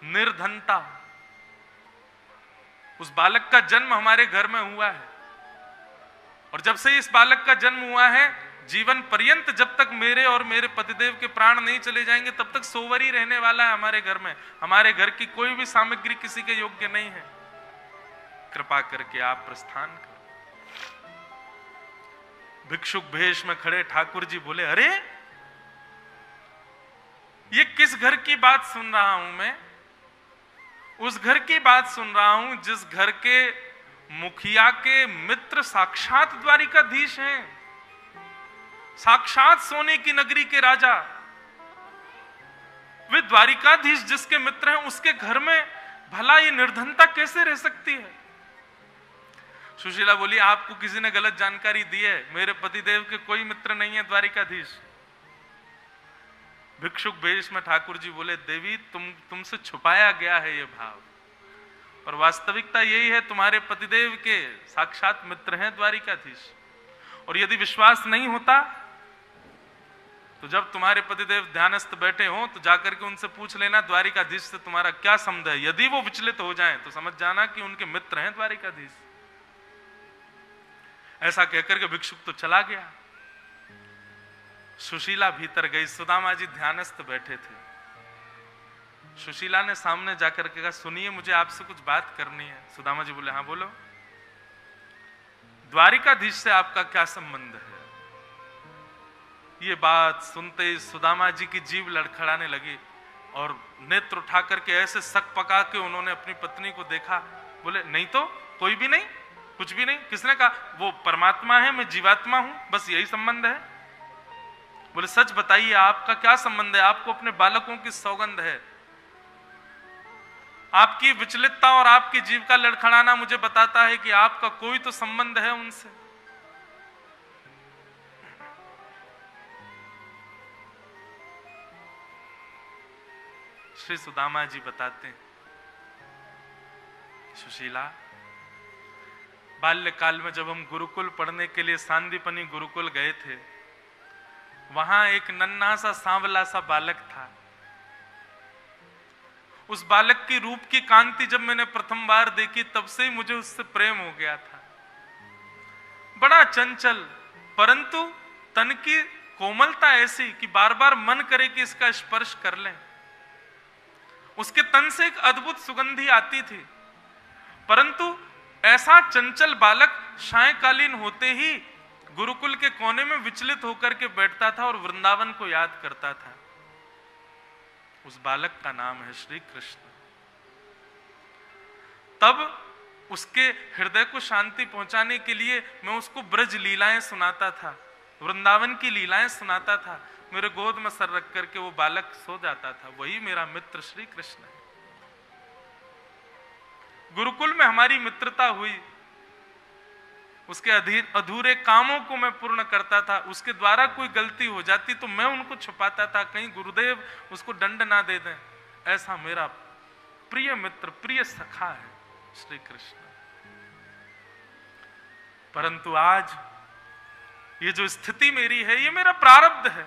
निर्धनता। उस बालक का जन्म हमारे घर में हुआ है, और जब से इस बालक का जन्म हुआ है, जीवन पर्यंत जब तक मेरे और मेरे पतिदेव के प्राण नहीं चले जाएंगे तब तक सोवर ही रहने वाला है हमारे घर में। हमारे घर की कोई भी सामग्री किसी के योग्य नहीं है, कृपा करके आप प्रस्थान करो। भिक्षुक भेष में खड़े ठाकुर जी बोले, अरे ये किस घर की बात सुन रहा हूं मैं? उस घर की बात सुन रहा हूं जिस घर के मुखिया के मित्र साक्षात द्वारिकाधीश हैं, साक्षात सोने की नगरी के राजा। वे द्वारिकाधीश जिसके मित्र हैं, उसके घर में भला ये निर्धनता कैसे रह सकती है? सुशीला बोली, आपको किसी ने गलत जानकारी दी है, मेरे पतिदेव के कोई मित्र नहीं है द्वारिकाधीश। भिक्षुक भेष में ठाकुर जी बोले, देवी तुमसे छुपाया गया है ये भाव, और वास्तविकता यही है, तुम्हारे पतिदेव के साक्षात मित्र हैं द्वारिकाधीश। और यदि विश्वास नहीं होता तो जब तुम्हारे पतिदेव ध्यानस्थ बैठे हो तो जाकर के उनसे पूछ लेना द्वारिकाधीश से तुम्हारा क्या संबंध है। यदि वो विचलित हो जाएं तो समझ जाना कि उनके मित्र हैं द्वारिकाधीश। ऐसा कहकर के भिक्षुक तो चला गया। सुशीला भीतर गई, सुदामा जी ध्यानस्थ बैठे थे। सुशीला ने सामने जाकर के कहा, सुनिए मुझे आपसे कुछ बात करनी है। सुदामा जी बोले, हाँ बोलो। द्वारिकाधीश से आपका क्या संबंध है? ये बात सुनते ही सुदामा जी की जीभ लड़खड़ाने लगी और नेत्र उठा करके ऐसे सक पका के उन्होंने अपनी पत्नी को देखा। बोले, नहीं तो कोई भी नहीं, कुछ भी नहीं। किसने कहा? वो परमात्मा है, मैं जीवात्मा हूं, बस यही संबंध है। बोले, सच बताइए आपका क्या संबंध है? आपको अपने बालकों की सौगंध है। आपकी विचलितता और आपकी जीव का लड़खड़ाना मुझे बताता है कि आपका कोई तो संबंध है उनसे। श्री सुदामा जी बताते हैं, सुशीला, बाल्यकाल में जब हम गुरुकुल पढ़ने के लिए सांदीपनी गुरुकुल गए थे, वहां एक नन्हा सा सांवला सा बालक था। उस बालक की रूप की कांति जब मैंने प्रथम बार देखी तब से ही मुझे उससे प्रेम हो गया था। बड़ा चंचल, परंतु तन की कोमलता ऐसी कि बार बार मन करे कि इसका स्पर्श कर लें। उसके तन से एक अद्भुत सुगंधी आती थी, परंतु ऐसा चंचल बालक सायंकालीन होते ही गुरुकुल के कोने में विचलित होकर के बैठता था और वृंदावन को याद करता था। उस बालक का नाम है श्री कृष्ण। तब उसके हृदय को शांति पहुंचाने के लिए मैं उसको ब्रज लीलाएं सुनाता था, वृंदावन की लीलाएं सुनाता था। मेरे गोद में सर रख करके वो बालक सो जाता था। वही मेरा मित्र श्री कृष्ण है। गुरुकुल में हमारी मित्रता हुई, उसके अधूरे कामों को मैं पूर्ण करता था। उसके द्वारा कोई गलती हो जाती तो मैं उनको छुपाता था, कहीं गुरुदेव उसको दंड ना दे दें। ऐसा मेरा प्रिय मित्र, प्रिय सखा है श्री कृष्ण। परंतु आज ये जो स्थिति मेरी है, ये मेरा प्रारब्ध है।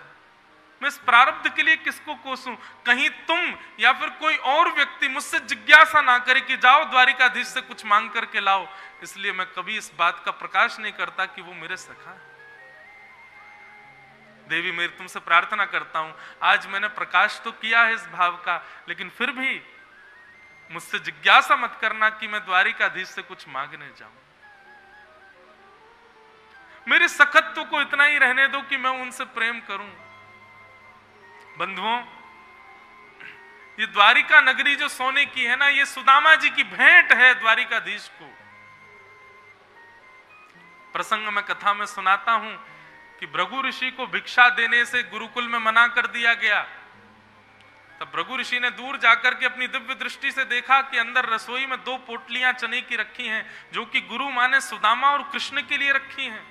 मैं इस प्रारब्ध के लिए किसको कोसूं? कहीं तुम या फिर कोई और व्यक्ति मुझसे जिज्ञासा ना करे कि जाओ द्वारिकाधीश से कुछ मांग करके लाओ। इसलिए मैं कभी इस बात का प्रकाश नहीं करता कि वो मेरे सखा है। देवी, मेरी तुमसे प्रार्थना करता हूं, आज मैंने प्रकाश तो किया है इस भाव का, लेकिन फिर भी मुझसे जिज्ञासा मत करना कि मैं द्वारिकाधीश से कुछ मांगने जाऊं। मेरे सखत्व को इतना ही रहने दो कि मैं उनसे प्रेम करूं। बंधुओं, ये द्वारिका नगरी जो सोने की है ना, ये सुदामा जी की भेंट है द्वारिकाधीश को। प्रसंग में कथा में सुनाता हूं कि भृगु ऋषि को भिक्षा देने से गुरुकुल में मना कर दिया गया। तब भृगु ऋषि ने दूर जाकर के अपनी दिव्य दृष्टि से देखा कि अंदर रसोई में 2 पोटलियां चने की रखी हैं, जो कि गुरु मां ने सुदामा और कृष्ण के लिए रखी हैं।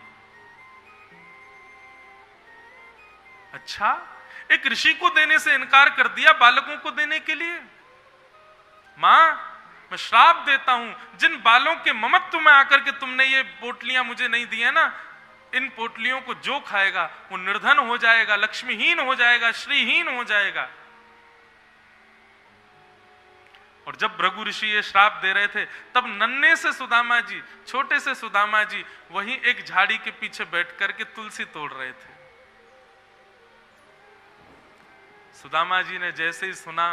अच्छा, एक ऋषि को देने से इनकार कर दिया बालकों को देने के लिए। मां, मैं श्राप देता हूं, जिन बालों के ममत्व में आकर के तुमने ये पोटलियां मुझे नहीं दी है ना, इन पोटलियों को जो खाएगा वो निर्धन हो जाएगा, लक्ष्मीहीन हो जाएगा, श्रीहीन हो जाएगा। और जब भृगु ऋषि ये श्राप दे रहे थे, तब नन्हे से सुदामा जी, छोटे से सुदामा जी वहीं एक झाड़ी के पीछे बैठ करके तुलसी तोड़ रहे थे। सुदामा जी ने जैसे ही सुना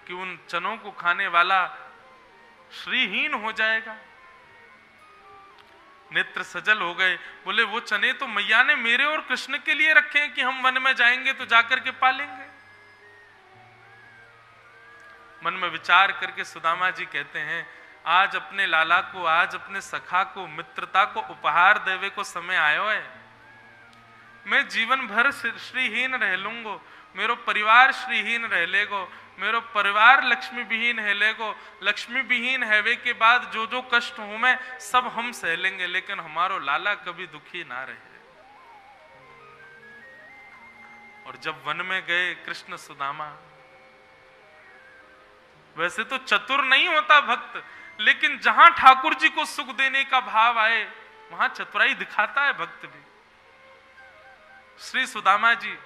कि उन चनों को खाने वाला श्रीहीन हो जाएगा, नेत्र सजल हो गए। बोले, वो चने तो मैया ने मेरे और कृष्ण के लिए रखे हैं कि हम वन में जाएंगे तो जाकर के पालेंगे। मन में विचार करके सुदामा जी कहते हैं, आज अपने लाला को, आज अपने सखा को, मित्रता को उपहार देवे को समय आयो है। मैं जीवन भर श्रीहीन रह लूंगो, मेरो परिवार श्रीहीन रह लेगो, मेरो परिवार लक्ष्मी विहीन है लेगो। लक्ष्मी विहीन हैवे के बाद जो जो कष्ट हूं मैं, सब हम सह लेंगे, लेकिन हमारो लाला कभी दुखी ना रहे। और जब वन में गए कृष्ण सुदामा, वैसे तो चतुर नहीं होता भक्त, लेकिन जहां ठाकुर जी को सुख देने का भाव आए, वहां चतुराई दिखाता है भक्त भी। श्री सुदामा जी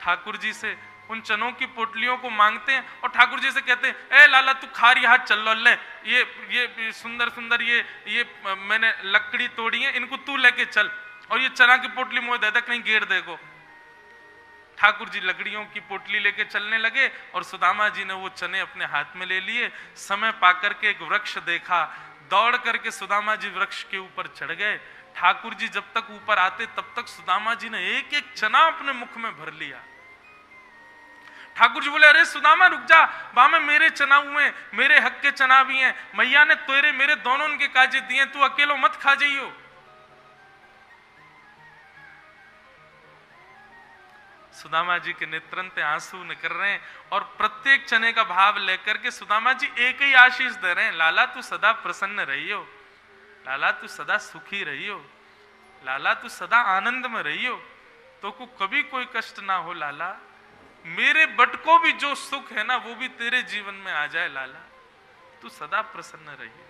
ठाकुर जी से उन चनों की पोटलियों को मांगते हैं और ठाकुर जी से कहते हैं, ए लाला तू खार यहाँ चल लो, ले ये सुंदर सुंदर ये मैंने लकड़ी तोड़ी है, इनको तू लेके चल, और ये चना की पोटली मुझे दे दे, कहीं गेर देगो। ठाकुर जी लकड़ियों की पोटली लेके चलने लगे और सुदामा जी ने वो चने अपने हाथ में ले लिए। समय पाकर के एक वृक्ष देखा, दौड़ करके सुदामा जी वृक्ष के ऊपर चढ़ गए। ठाकुर जी जब तक ऊपर आते तब तक सुदामा जी ने एक एक चना अपने मुख में भर लिया। ठाकुर जी बोले, अरे सुदामा रुक जा, बा में मेरे चना हुए, मेरे हक के चना भी हैं, मैया ने तेरे मेरे दोनों उनके काजे दिए, तू अकेलो मत खा जाइयो। सुदामा जी के नेत्रंते आंसू निकल रहे हैं और प्रत्येक चने का भाव लेकर के सुदामा जी एक ही आशीष दे रहे हैं, लाला तू सदा प्रसन्न रहियो, लाला तू सदा सुखी रहियो, लाला तू सदा आनंद में रहियो, तो को कभी कोई कष्ट ना हो लाला, मेरे बट को भी जो सुख है ना वो भी तेरे जीवन में आ जाए लाला, तू सदा प्रसन्न रहिए।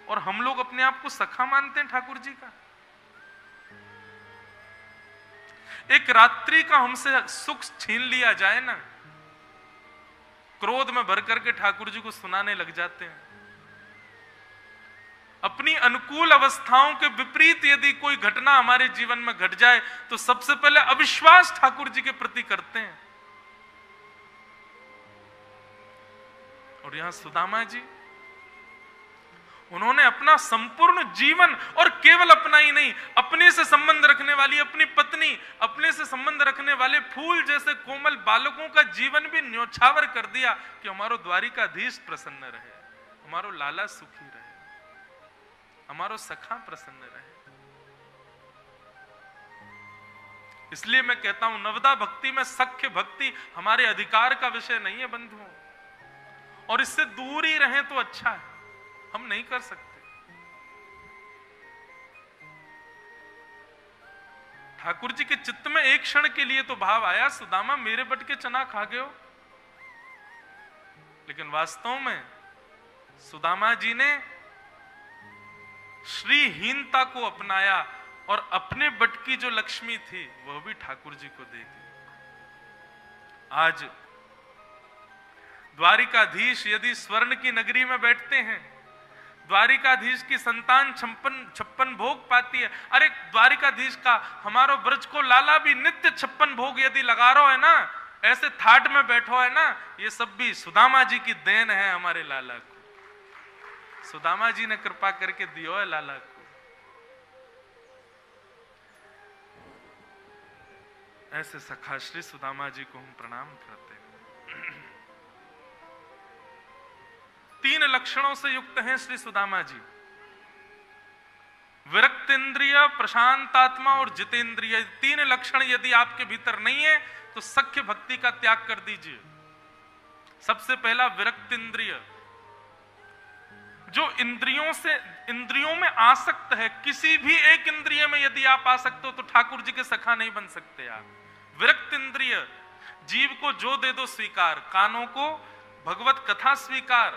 और हम लोग अपने आप को सखा मानते हैं ठाकुर जी का। एक रात्रि का हमसे सुख छीन लिया जाए ना, क्रोध में भर करके ठाकुर जी को सुनाने लग जाते हैं। अपनी अनुकूल अवस्थाओं के विपरीत यदि कोई घटना हमारे जीवन में घट जाए तो सबसे पहले अविश्वास ठाकुर जी के प्रति करते हैं। और यहां सुदामा जी, उन्होंने अपना संपूर्ण जीवन, और केवल अपना ही नहीं, अपने से संबंध रखने वाली अपनी पत्नी, अपने से संबंध रखने वाले फूल जैसे कोमल बालकों का जीवन भी न्योछावर कर दिया कि हमारो द्वारिकाधीश प्रसन्न रहे, हमारो लाला सुखी रहे, हमारो सखा प्रसन्न रहे। इसलिए मैं कहता हूं, नवदा भक्ति में सख्य भक्ति हमारे अधिकार का विषय नहीं है बंधुओं, और इससे दूर ही रहें तो अच्छा है, हम नहीं कर सकते। ठाकुर जी के चित्त में एक क्षण के लिए तो भाव आया, सुदामा मेरे बट के चना खा गए हो, लेकिन वास्तव में सुदामा जी ने श्रीहीनता को अपनाया और अपने बट की जो लक्ष्मी थी वह भी ठाकुर जी को देगी। आज द्वारिकाधीश यदि स्वर्ण की नगरी में बैठते हैं, द्वारिकाधीश की संतान 56 भोग पाती है। अरे द्वारिकाधीश का हमारो ब्रज को लाला भी नित्य 56 भोग यदि लगा रहा है ना, ऐसे थाट में बैठो है ना, ये सब भी सुदामा जी की देन है हमारे लाला को। सुदामा जी ने कृपा करके दियो है लाला को। ऐसे सखा श्री सुदामा जी को हम प्रणाम करते हैं। 3 लक्षणों से युक्त हैं श्री सुदामा जी, विरक्तेंद्रिय, प्रशांतात्मा और जितेंद्रिय। 3 लक्षण यदि आपके भीतर नहीं है तो सख्य भक्ति का त्याग कर दीजिए। सबसे पहला विरक्तेंद्रिय, जो इंद्रियों में आसक्त है, किसी भी एक इंद्रिय में यदि आप आसक्त हो तो ठाकुर जी के सखा नहीं बन सकते आप। विरक्त इंद्रिय, जीव को जो दे दो स्वीकार, कानों को भगवत कथा स्वीकार,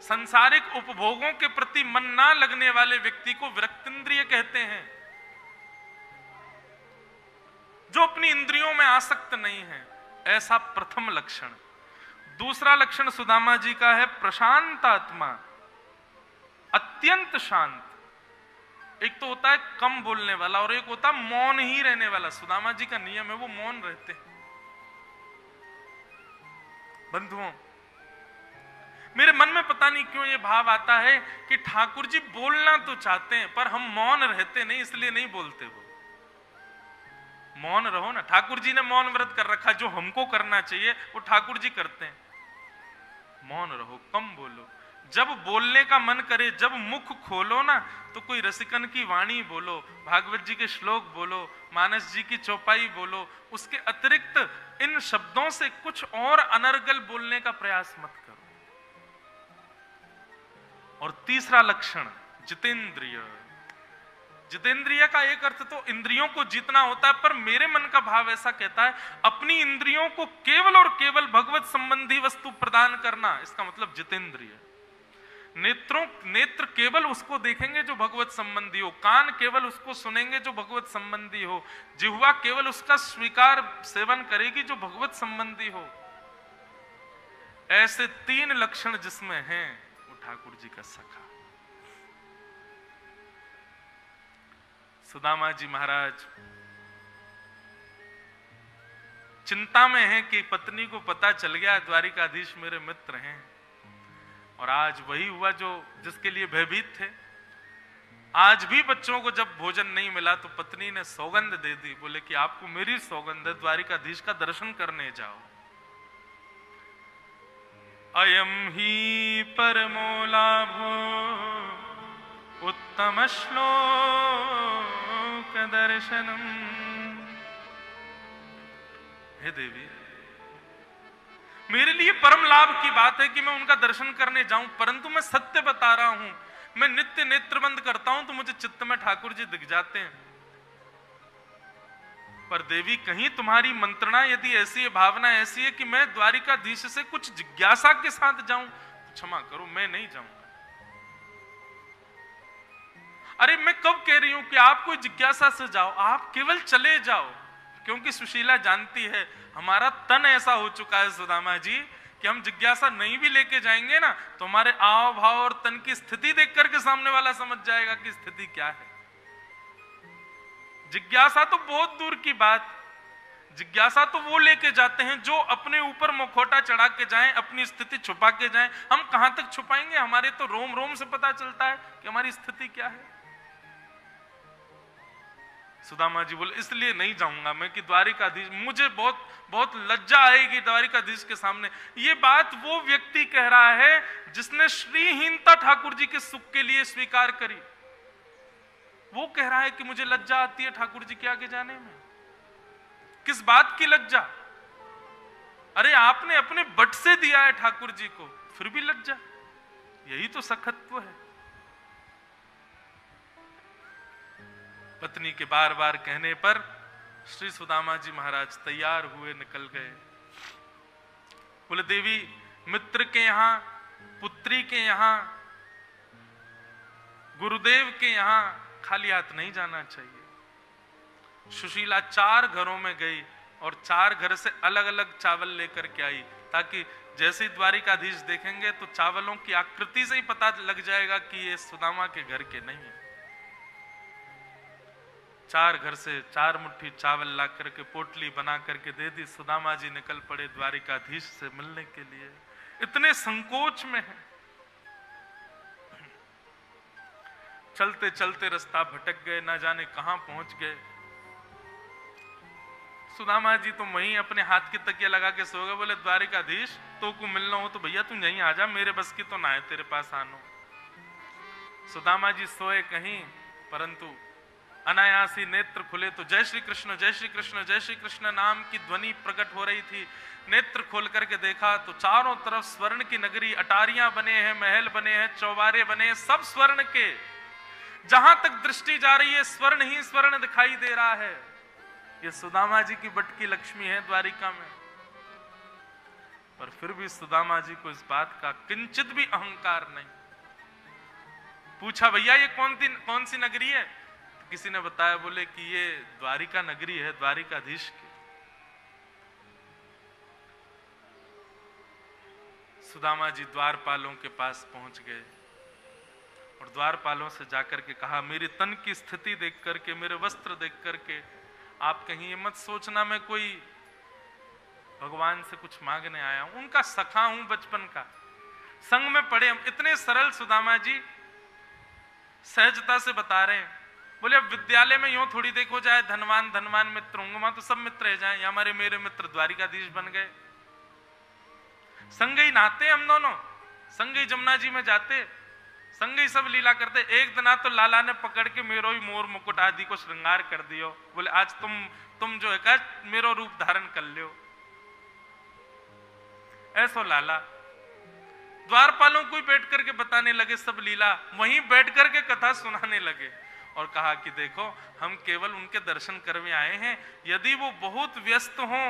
संसारिक उपभोगों के प्रति मन ना लगने वाले व्यक्ति को विरक्त इंद्रिय कहते हैं, जो अपनी इंद्रियों में आसक्त नहीं है। ऐसा प्रथम लक्षण। दूसरा लक्षण सुदामा जी का है प्रशांत आत्मा, अत्यंत शांत। एक तो होता है कम बोलने वाला और एक होता है मौन ही रहने वाला। सुदामा जी का नियम है वो मौन रहते हैं। बंधुओं, मेरे मन में पता नहीं क्यों ये भाव आता है कि ठाकुर जी बोलना तो चाहते हैं पर हम मौन रहते नहीं, इसलिए नहीं बोलते। वो मौन रहो ना, ठाकुर जी ने मौन व्रत कर रखा, जो हमको करना चाहिए वो ठाकुर जी करते हैं। मौन रहो, कम बोलो। जब बोलने का मन करे, जब मुख खोलो ना, तो कोई रसिकन की वाणी बोलो, भागवत जी के श्लोक बोलो, मानस जी की चौपाई बोलो। उसके अतिरिक्त इन शब्दों से कुछ और अनर्गल बोलने का प्रयास मत करो। और तीसरा लक्षण जितेंद्रिय। जितेंद्रिय का एक अर्थ तो इंद्रियों को जीतना होता है, पर मेरे मन का भाव ऐसा कहता है अपनी इंद्रियों को केवल और केवल भगवत संबंधी वस्तु प्रदान करना, इसका मतलब जितेंद्रिय। नेत्र केवल उसको देखेंगे जो भगवत संबंधी हो, कान केवल उसको सुनेंगे जो भगवत संबंधी हो, जिह्वा केवल उसका स्वीकार सेवन करेगी जो भगवत संबंधी हो। ऐसे 3 लक्षण जिसमें हैं वो ठाकुर जी का सखा। सुदामा जी महाराज चिंता में हैं कि पत्नी को पता चल गया द्वारिकाधीश मेरे मित्र हैं, और आज वही हुआ जो जिसके लिए भयभीत थे। आज भी बच्चों को जब भोजन नहीं मिला तो पत्नी ने सौगंध दे दी, बोले कि आपको मेरी सौगंध है, द्वारिकाधीश का दर्शन करने जाओ। अयम ही परमो लाभो उत्तम श्लोक दर्शनम। हे देवी, मेरे लिए परम लाभ की बात है कि मैं उनका दर्शन करने जाऊं, परंतु मैं सत्य बता रहा हूं, मैं नित्य नेत्रबंद करता हूं तो मुझे चित्त में ठाकुर जी दिख जाते हैं। पर देवी, कहीं तुम्हारी मंत्रणा यदि ऐसी है, भावना ऐसी है कि मैं द्वारिकाधीश से कुछ जिज्ञासा के साथ जाऊं, तो क्षमा करो, मैं नहीं जाऊंगा। अरे मैं कब कह रही हूं कि आप कोई जिज्ञासा से जाओ, आप केवल चले जाओ, क्योंकि सुशीला जानती है हमारा तन ऐसा हो चुका है सुदामा जी कि हम जिज्ञासा नहीं भी लेके जाएंगे ना तो हमारे आव भाव और तन की स्थिति देख करके सामने वाला समझ जाएगा कि स्थिति क्या है। जिज्ञासा तो बहुत दूर की बात, जिज्ञासा तो वो लेके जाते हैं जो अपने ऊपर मुखौटा चढ़ा के जाएं, अपनी स्थिति छुपा के जाएं। हम कहां तक छुपाएंगे? हमारे तो रोम रोम से पता चलता है कि हमारी स्थिति क्या है। सुदामा जी बोले इसलिए नहीं जाऊंगा मैं कि द्वारिकाधीश, मुझे बहुत बहुत लज्जा आएगी द्वारिकाधीश के सामने। ये बात वो व्यक्ति कह रहा है जिसने श्रीहीनता ठाकुर जी के सुख के लिए स्वीकार करी। वो कह रहा है कि मुझे लज्जा आती है ठाकुर जी के आगे जाने में। किस बात की लज्जा? अरे आपने अपने बट से दिया है ठाकुर जी को, फिर भी लज्जा? यही तो सखत्व है। पत्नी के बार बार कहने पर श्री सुदामा जी महाराज तैयार हुए, निकल गए। बोले देवी, मित्र के यहां, पुत्री के यहां, गुरुदेव के यहां खाली हाथ नहीं जाना चाहिए। सुशीला 4 घरों में गई और 4 घर से अलग अलग चावल लेकर के आई, ताकि जैसे ही द्वारिकाधीश देखेंगे तो चावलों की आकृति से ही पता लग जाएगा कि ये सुदामा के घर के नहीं है। 4 घर से 4 मुट्ठी चावल ला करके पोटली बना करके दे दी। सुदामा जी निकल पड़े द्वारिकाधीश से मिलने के लिए, इतने संकोच में है। चलते चलते रास्ता भटक गए, ना जाने कहां पहुंच गए। सुदामा जी तो वहीं अपने हाथ की तकिया लगा के सो गए। बोले द्वारिकाधीश तो को मिलना हो तो भैया तू यहीं आ जा, मेरे बस की तो ना है तेरे पास आनो। सुदामा जी सोए कहीं, परंतु अनायासी नेत्र खुले तो जय श्री कृष्ण जय श्री कृष्ण जय श्री कृष्ण नाम की ध्वनि प्रकट हो रही थी। नेत्र खोल करके देखा तो चारों तरफ स्वर्ण की नगरी, अटारियां बने हैं, महल बने हैं, चौबारे बने हैं, सब स्वर्ण के। जहां तक दृष्टि जा रही है स्वर्ण ही स्वर्ण दिखाई दे रहा है। ये सुदामा जी की बटकी लक्ष्मी है द्वारिका में। पर फिर भी सुदामा जी को इस बात का किंचित भी अहंकार नहीं। पूछा भैया ये कौन सी नगरी है? तो किसी ने बताया, बोले कि ये द्वारिका नगरी है, द्वारिकाधीश की। सुदामा जी द्वारपालों के पास पहुंच गए और द्वारपालों से जाकर के कहा, मेरी तन की स्थिति देख करके, मेरे वस्त्र देख करके आप कहीं ये मत सोचना मैं कोई भगवान से कुछ मांगने आया हूं। उनका सखा हूं बचपन का, संग में पड़े हम। इतने सरल सुदामा जी सहजता से बता रहे हैं। बोले अब विद्यालय में यूं थोड़ी देखो जाए धनवान धनवान मित्र होंगे, वहां तो सब मित्र रह जाए। हमारे मेरे मित्र द्वारिकाधीश बन गए। संग ही नहाते हम दोनों, संग ही जमुना जी में जाते, संग ही सब लीला करते। एक दिन तो लाला ने पकड़ के मेरो ही मोर मुकुट आदि को श्रृंगार कर दियो। बोले आज तुम जो है का मेरो रूप धारण कर लियो। ऐसो लाला द्वारपालों को ही बैठ करके बताने लगे सब लीला, वहीं बैठ करके कथा सुनाने लगे और कहा कि देखो हम केवल उनके दर्शन करने आए हैं। यदि वो बहुत व्यस्त हों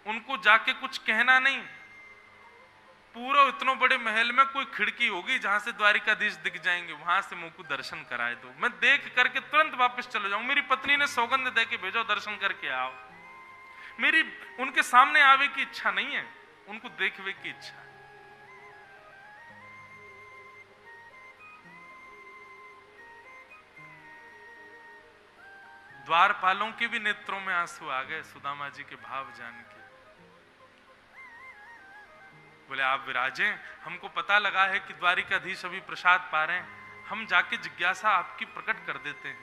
उनको जाके कुछ कहना नहीं। पूरा इतने बड़े महल में कोई खिड़की होगी जहां से द्वारिकाधीश दिख जाएंगे, वहां से मुझको दर्शन कराए दो, मैं देख करके तुरंत वापस चले जाऊं। मेरी पत्नी ने सौगंध दे के भेजो दर्शन करके आओ। मेरी उनके सामने आवे की इच्छा नहीं है, उनको देखने की इच्छा है। द्वारपालों के भी नेत्रों में आंसू आ गए सुदामा जी के भाव जान के। बोले आप विराजे, हमको पता लगा है कि द्वारिकाधीश अभी प्रसाद पा रहे हैं, हम जाके जिज्ञासा आपकी प्रकट कर देते हैं।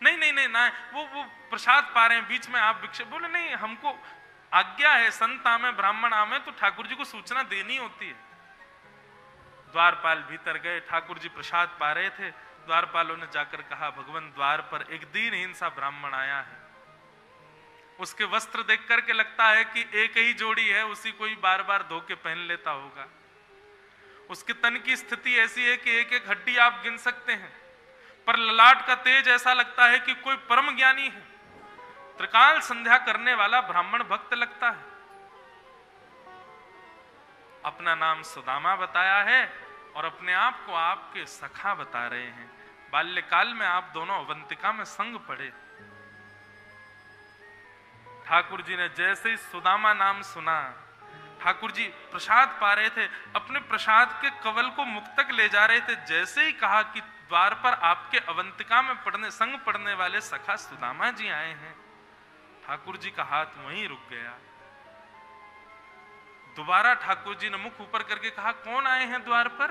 नहीं नहीं नहीं ना, वो प्रसाद पा रहे हैं, बीच में आप भिक्षा। बोले नहीं, हमको आज्ञा है, संत आमे ब्राह्मण आमे तो ठाकुर जी को सूचना देनी होती है। द्वारपाल भीतर गए, ठाकुर जी प्रसाद पा रहे थे। द्वारपालों ने जाकर कहा, भगवान द्वार पर एक दीनहीन सा ब्राह्मण आया है, उसके वस्त्र देख करके लगता है कि एक ही जोड़ी है, उसी को ही बार बार धो के पहन लेता होगा। उसके तन की स्थिति ऐसी है कि एक एक हड्डी आप गिन सकते हैं, पर ललाट का तेज ऐसा लगता है कि कोई परम ज्ञानी है। त्रिकाल संध्या करने वाला ब्राह्मण भक्त लगता है। अपना नाम सुदामा बताया है और अपने आप को आपके सखा बता रहे हैं। बाल्यकाल में आप दोनों अवंतिका में संग पड़े। ठाकुर जी ने जैसे ही सुदामा नाम सुना, ठाकुर जी प्रसाद पा रहे थे, अपने प्रसाद के कवल को मुख तक ले जा रहे थे। जैसे ही कहा कि द्वार पर आपके अवंतिका में संग पड़ने वाले सखा सुदामा जी आए हैं, ठाकुर जी का हाथ वहीं रुक गया। दोबारा ठाकुर जी ने मुख ऊपर करके कहा, कौन आए हैं द्वार पर?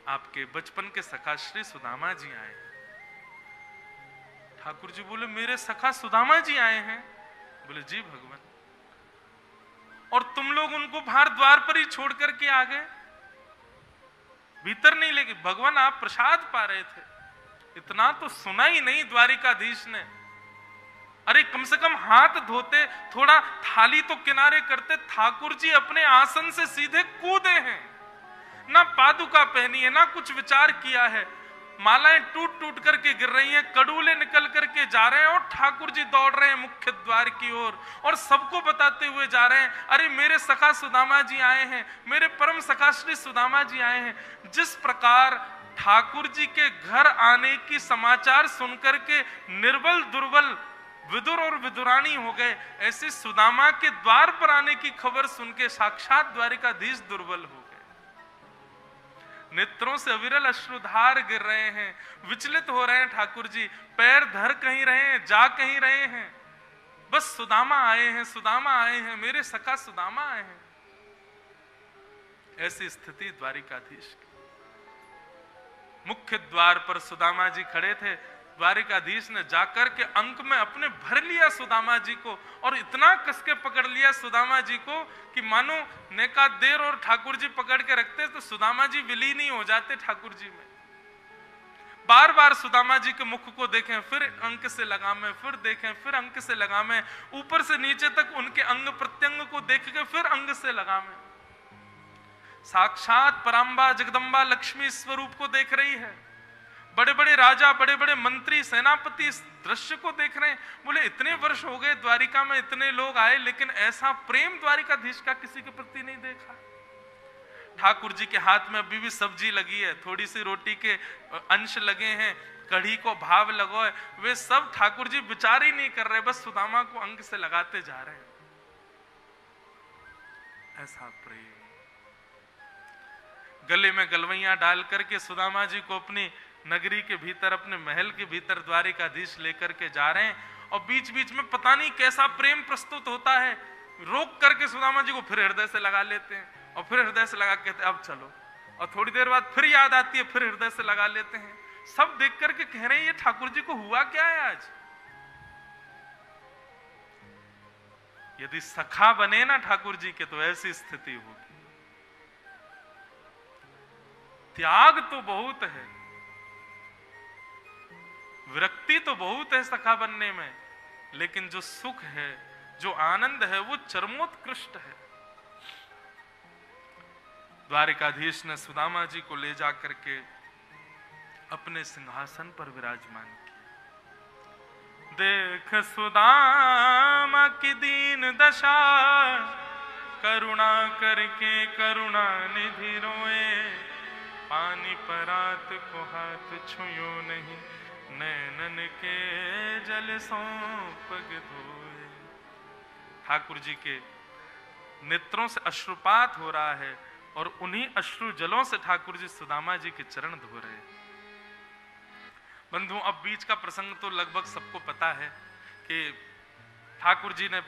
आपके बचपन के सखा श्री सुदामा जी आए हैं। ठाकुर जी बोले, मेरे सखा सुदामा जी आए हैं? बोले जी भगवान। और तुम लोग उनको बाहर द्वार पर ही छोड़ करके आ गए, भीतर नहीं लेके? भगवान आप प्रसाद पा रहे थे, इतना तो सुना ही नहीं द्वारिकाधीश ने। अरे कम से कम हाथ धोते, थोड़ा थाली तो किनारे करते। ठाकुर जी अपने आसन से सीधे कूदे हैं, ना पादुका पहनी है, ना कुछ विचार किया है। मालाएं टूट टूट करके गिर रही हैं, कड़ूले निकल करके जा रहे हैं और ठाकुर जी दौड़ रहे हैं मुख्य द्वार की ओर और सबको बताते हुए जा रहे हैं, अरे मेरे सखा सुदामा जी आए हैं, मेरे परम सखा श्री सुदामा जी आए हैं। जिस प्रकार ठाकुर जी के घर आने की समाचार सुनकर के निर्बल दुर्बल विदुर और विदुरानी हो गए, ऐसे सुदामा के द्वार पर आने की खबर सुन के साक्षात द्वारिकाधीश दुर्बल हो गए। नेत्रों से अविरल अश्रुधार गिर रहे हैं, विचलित हो रहे हैं ठाकुर जी, पैर धर कहीं रहे हैं, जा कहीं रहे हैं, बस सुदामा आए हैं, सुदामा आए हैं, मेरे सखा सुदामा आए हैं। ऐसी स्थिति द्वारिकाधीश की। मुख्य द्वार पर सुदामा जी खड़े थे, द्वारिकाधीश ने जाकर के अंक में अपने भर लिया सुदामा जी को, और इतना कसके पकड़ लिया सुदामा जी को कि मानो नेका देर और ठाकुर जी पकड़ के रखते तो सुदामा जी विलीन ही हो जाते ठाकुर जी में। बार बार सुदामा जी के मुख को देखें, फिर अंक से लगामें, फिर देखें, फिर अंक से लगामें, ऊपर से नीचे तक उनके अंग प्रत्यंग को देख के फिर अंग से लगामें। साक्षात पराम्बा जगदम्बा लक्ष्मी स्वरूप को देख रही है। बड़े बड़े राजा, बड़े बड़े मंत्री, सेनापति इस दृश्य को देख रहे हैं। बोले इतने वर्ष हो गए द्वारिका में, इतने लोग आए, लेकिन ऐसा प्रेम द्वारिकाधीश का किसी के प्रति नहीं देखा। ठाकुर जी के हाथ में अभी भी सब्जी लगी है, थोड़ी सी रोटी के अंश लगे हैं, कढ़ी को भाव लगो है, वे सब ठाकुर जी विचार ही नहीं कर रहे, बस सुदामा को अंग से लगाते जा रहे हैं। ऐसा प्रेम। गले में गलवैया डाल करके सुदामा जी को अपनी नगरी के भीतर, अपने महल के भीतर द्वारिकाधीश लेकर के जा रहे हैं, और बीच बीच में पता नहीं कैसा प्रेम प्रस्तुत होता है, रोक करके सुदामा जी को फिर हृदय से लगा लेते हैं, और फिर हृदय से लगा कहते अब चलो, और थोड़ी देर बाद फिर याद आती है, फिर हृदय से लगा लेते हैं। सब देख करके कह रहे हैं ये ठाकुर जी को हुआ क्या है आज। यदि सखा बने ना ठाकुर जी के तो ऐसी स्थिति होगी। त्याग तो बहुत है, विरक्ति तो बहुत है सखा बनने में, लेकिन जो सुख है, जो आनंद है, वो चरमोत्कृष्ट है। द्वारिकाधीश ने सुदामा जी को ले जाकर के अपने सिंहासन पर विराजमान किया। देख सुदामा की दीन दशा, करुणा करके करुणा निधि रोए, पानी परात को हाथ छुयो नहीं, नैनन के जल सो पग धोए। ठाकुर जी के नेत्रों से अश्रुपात हो रहा है, और उन्हीं अश्रु जलों से ठाकुर जी सुदामा जी के चरण धो रहे हैं। बंधु, अब बीच का प्रसंग तो लगभग सबको पता है कि ठाकुर जी ने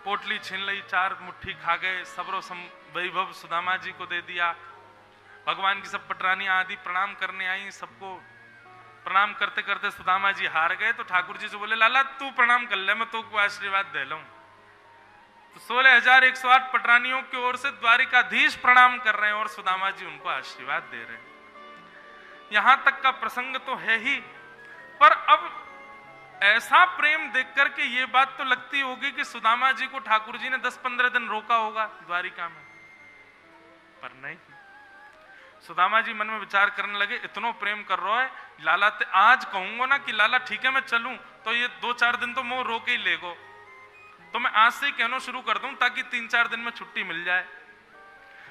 पोटली छीन ली, 4 मुट्ठी खा गए, सबरो वैभव सुदामा जी को दे दिया। भगवान की सब पटरानियां आदि प्रणाम करने आई, सबको प्रणाम करते करते सुदामा जी हार गए, तो ठाकुर जी से बोले लाला तू प्रणाम कर ले, मैं तो को आशीर्वाद दे लूं। तो 16,108 पटरानियों की ओर से द्वारिकाधीश प्रणाम कर रहे हैं, और सुदामा जी उनको आशीर्वाद दे रहे हैं। यहां तक का प्रसंग तो है ही, पर अब ऐसा प्रेम देख करके ये बात तो लगती होगी कि सुदामा जी को ठाकुर जी ने 10-15 दिन रोका होगा द्वारिका में, पर नहीं। सुदामा जी मन में विचार करने लगे, इतना प्रेम कर रहा है लाला, ते आज कहूंगा ना कि लाला ठीक है मैं चलूं, तो ये 2-4 दिन तो मोह रोके ही लेगो, तो मैं आज से ही कहना शुरू कर दूं ताकि 3-4 दिन में छुट्टी मिल जाए।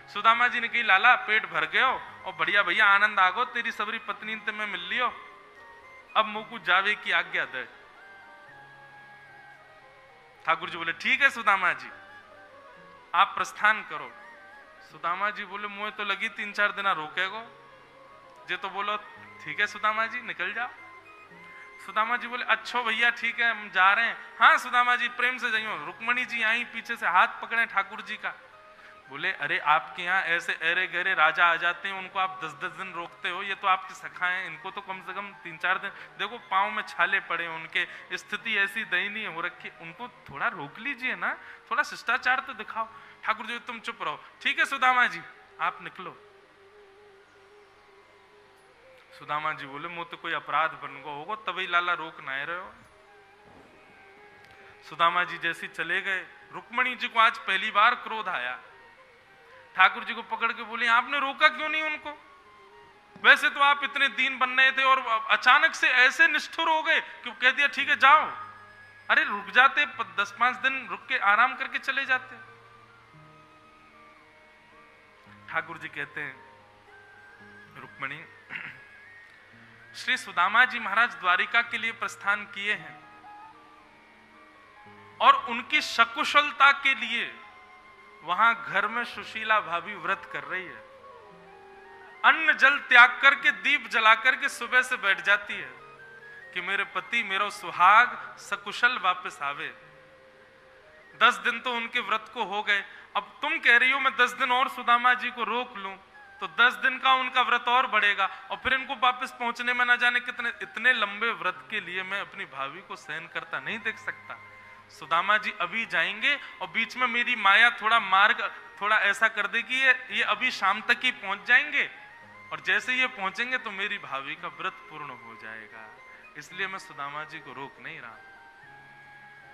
सुदामा जी ने कही लाला पेट भर गयो, और बढ़िया भैया आनंद आगो, तेरी सबरी पत्नी ते मैं मिल लियो, अब मुंह को जावे की आज्ञा दे। ठाकुर जी बोले ठीक है सुदामा जी, आप प्रस्थान करो। सुदामा जी बोले मुझे तो लगी 3-4 दिन रोकेगो, जे तो बोलो ठीक है सुदामा जी निकल जाओ। सुदामा जी बोले अच्छो भैया ठीक है हम जा रहे हैं। हाँ सुदामा जी प्रेम से जाइयो। रुक्मणी जी आई पीछे से हाथ पकड़े ठाकुर जी का, बोले अरे आपके यहाँ ऐसे अरे गहरे राजा आ जाते हैं, उनको आप 10-10 दिन रोकते हो, ये तो आपकी सखा हैं, इनको तो कम से कम 3-4 दिन, देखो पाँव में छाले पड़े, उनके स्थिति ऐसी दयनीय हो रखी, उनको थोड़ा रोक लीजिए ना, थोड़ा शिष्टाचार तो दिखाओ। ठाकुर जी तुम चुप रहो। ठीक है सुदामा जी आप निकलो। सुदामा जी बोले मुझे तो कोई अपराध बन गो होगा तभी लाला रोक ना रहे हो। सुदामा जी जैसे चले गए, रुक्मणी जी को आज पहली बार क्रोध आया। ठाकुर जी को पकड़ के बोली आपने रोका क्यों नहीं उनको, वैसे तो आप इतने दीन बन रहे थे और अचानक से ऐसे निष्ठुर हो गए क्यों, कह दिया ठीक है जाओ। अरे रुक जाते 10-5 दिन रुक के आराम करके चले जाते। ठाकुर जी कहते हैं रुक्मणी श्री सुदामा जी महाराज द्वारिका के लिए प्रस्थान किए हैं और उनकी सकुशलता के लिए वहां घर में सुशीला भाभी व्रत कर रही है। अन्न जल त्याग करके दीप जला करके सुबह से बैठ जाती है कि मेरे पति मेरा सुहाग सकुशल वापस आवे। 10 दिन तो उनके व्रत को हो गए, अब तुम कह रही हो मैं 10 दिन और सुदामा जी को रोक लूं तो 10 दिन का उनका व्रत और बढ़ेगा और फिर इनको वापस पहुंचने में ना जाने कितने, इतने लंबे व्रत के लिए मैं अपनी भाभी को सहन करता नहीं देख सकता। सुदामा जी अभी जाएंगे और बीच में मेरी माया थोड़ा मार्ग थोड़ा ऐसा कर देगी, ये अभी शाम तक ही पहुंच जाएंगे और जैसे ये पहुंचेंगे तो मेरी भाभी का व्रत पूर्ण हो जाएगा, इसलिए मैं सुदामा जी को रोक नहीं रहा।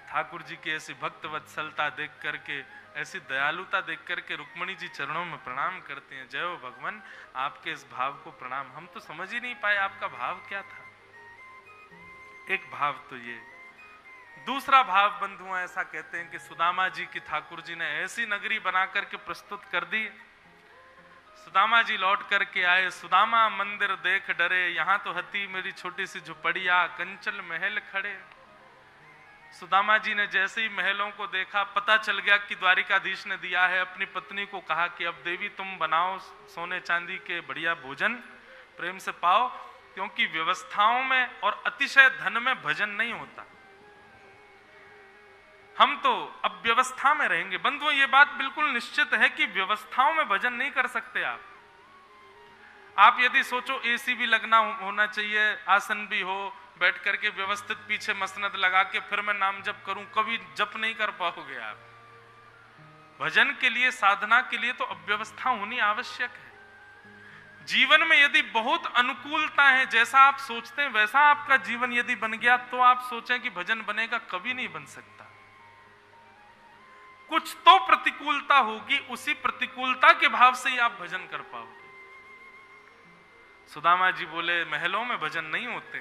ठाकुर जी की ऐसी भक्त वत्सलता देख करके, ऐसी दयालुता देख करके रुक्मणी जी चरणों में प्रणाम करते हैं। जय हो भगवान, आपके इस भाव को प्रणाम। हम तो समझ ही नहीं पाए आपका भाव क्या था। एक भाव तो ये, दूसरा भाव बंधु ऐसा कहते हैं कि सुदामा जी की ठाकुर जी ने ऐसी नगरी बना करके प्रस्तुत कर दी। सुदामा जी लौट करके आए, सुदामा मंदिर देख डरे, यहाँ तो हती मेरी छोटी सी झुपड़िया, कंचल महल खड़े। सुदामा जी ने जैसे ही महलों को देखा, पता चल गया कि द्वारिकाधीश ने दिया है। अपनी पत्नी को कहा कि अब देवी तुम बनाओ सोने चांदी के बढ़िया भोजन, प्रेम से पाओ, क्योंकि व्यवस्थाओं में और अतिशय धन में भजन नहीं होता। हम तो अब व्यवस्था में रहेंगे। बंधुओं, ये बात बिल्कुल निश्चित है कि व्यवस्थाओं में भजन नहीं कर सकते आप यदि सोचो एसी भी लगना होना चाहिए, आसन भी हो, बैठ करके व्यवस्थित पीछे मसनद लगा के फिर मैं नाम जप करूं, कभी जप नहीं कर पाओगे आप। भजन के लिए, साधना के लिए तो अव्यवस्था होनी आवश्यक है। जीवन में यदि बहुत अनुकूलता है, जैसा आप सोचते हैं वैसा आपका जीवन यदि बन गया तो आप सोचें कि भजन बनेगा, कभी नहीं बन सकता। कुछ तो प्रतिकूलता होगी, उसी प्रतिकूलता के भाव से ही आप भजन कर पाओगे। सुदामा जी बोले महलों में भजन नहीं होते,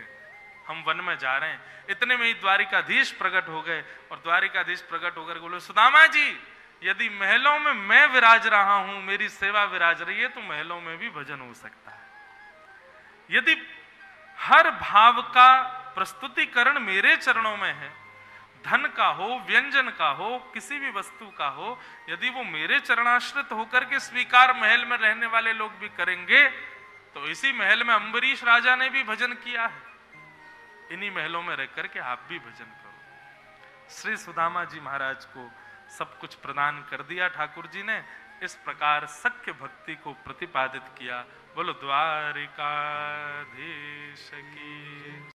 हम वन में जा रहे हैं। इतने में ही द्वारिकाधीश प्रकट हो गए और द्वारिकाधीश प्रकट होकर बोले सुदामा जी, यदि महलों में मैं विराज रहा हूं, मेरी सेवा विराज रही है, तो महलों में भी भजन हो सकता है। यदि हर भाव का प्रस्तुतिकरण मेरे चरणों में है, धन का हो, व्यंजन का हो, किसी भी वस्तु का हो, यदि वो मेरे चरणाश्रित होकर के स्वीकार महल में रहने वाले लोग भी करेंगे, तो इसी महल में अम्बरीश राजा ने भी भजन किया है। इन्हीं महलों में रह करके आप भी भजन करो। श्री सुदामा जी महाराज को सब कुछ प्रदान कर दिया ठाकुर जी ने। इस प्रकार सख्य भक्ति को प्रतिपादित किया। बोलो द्वारिकाधीश की।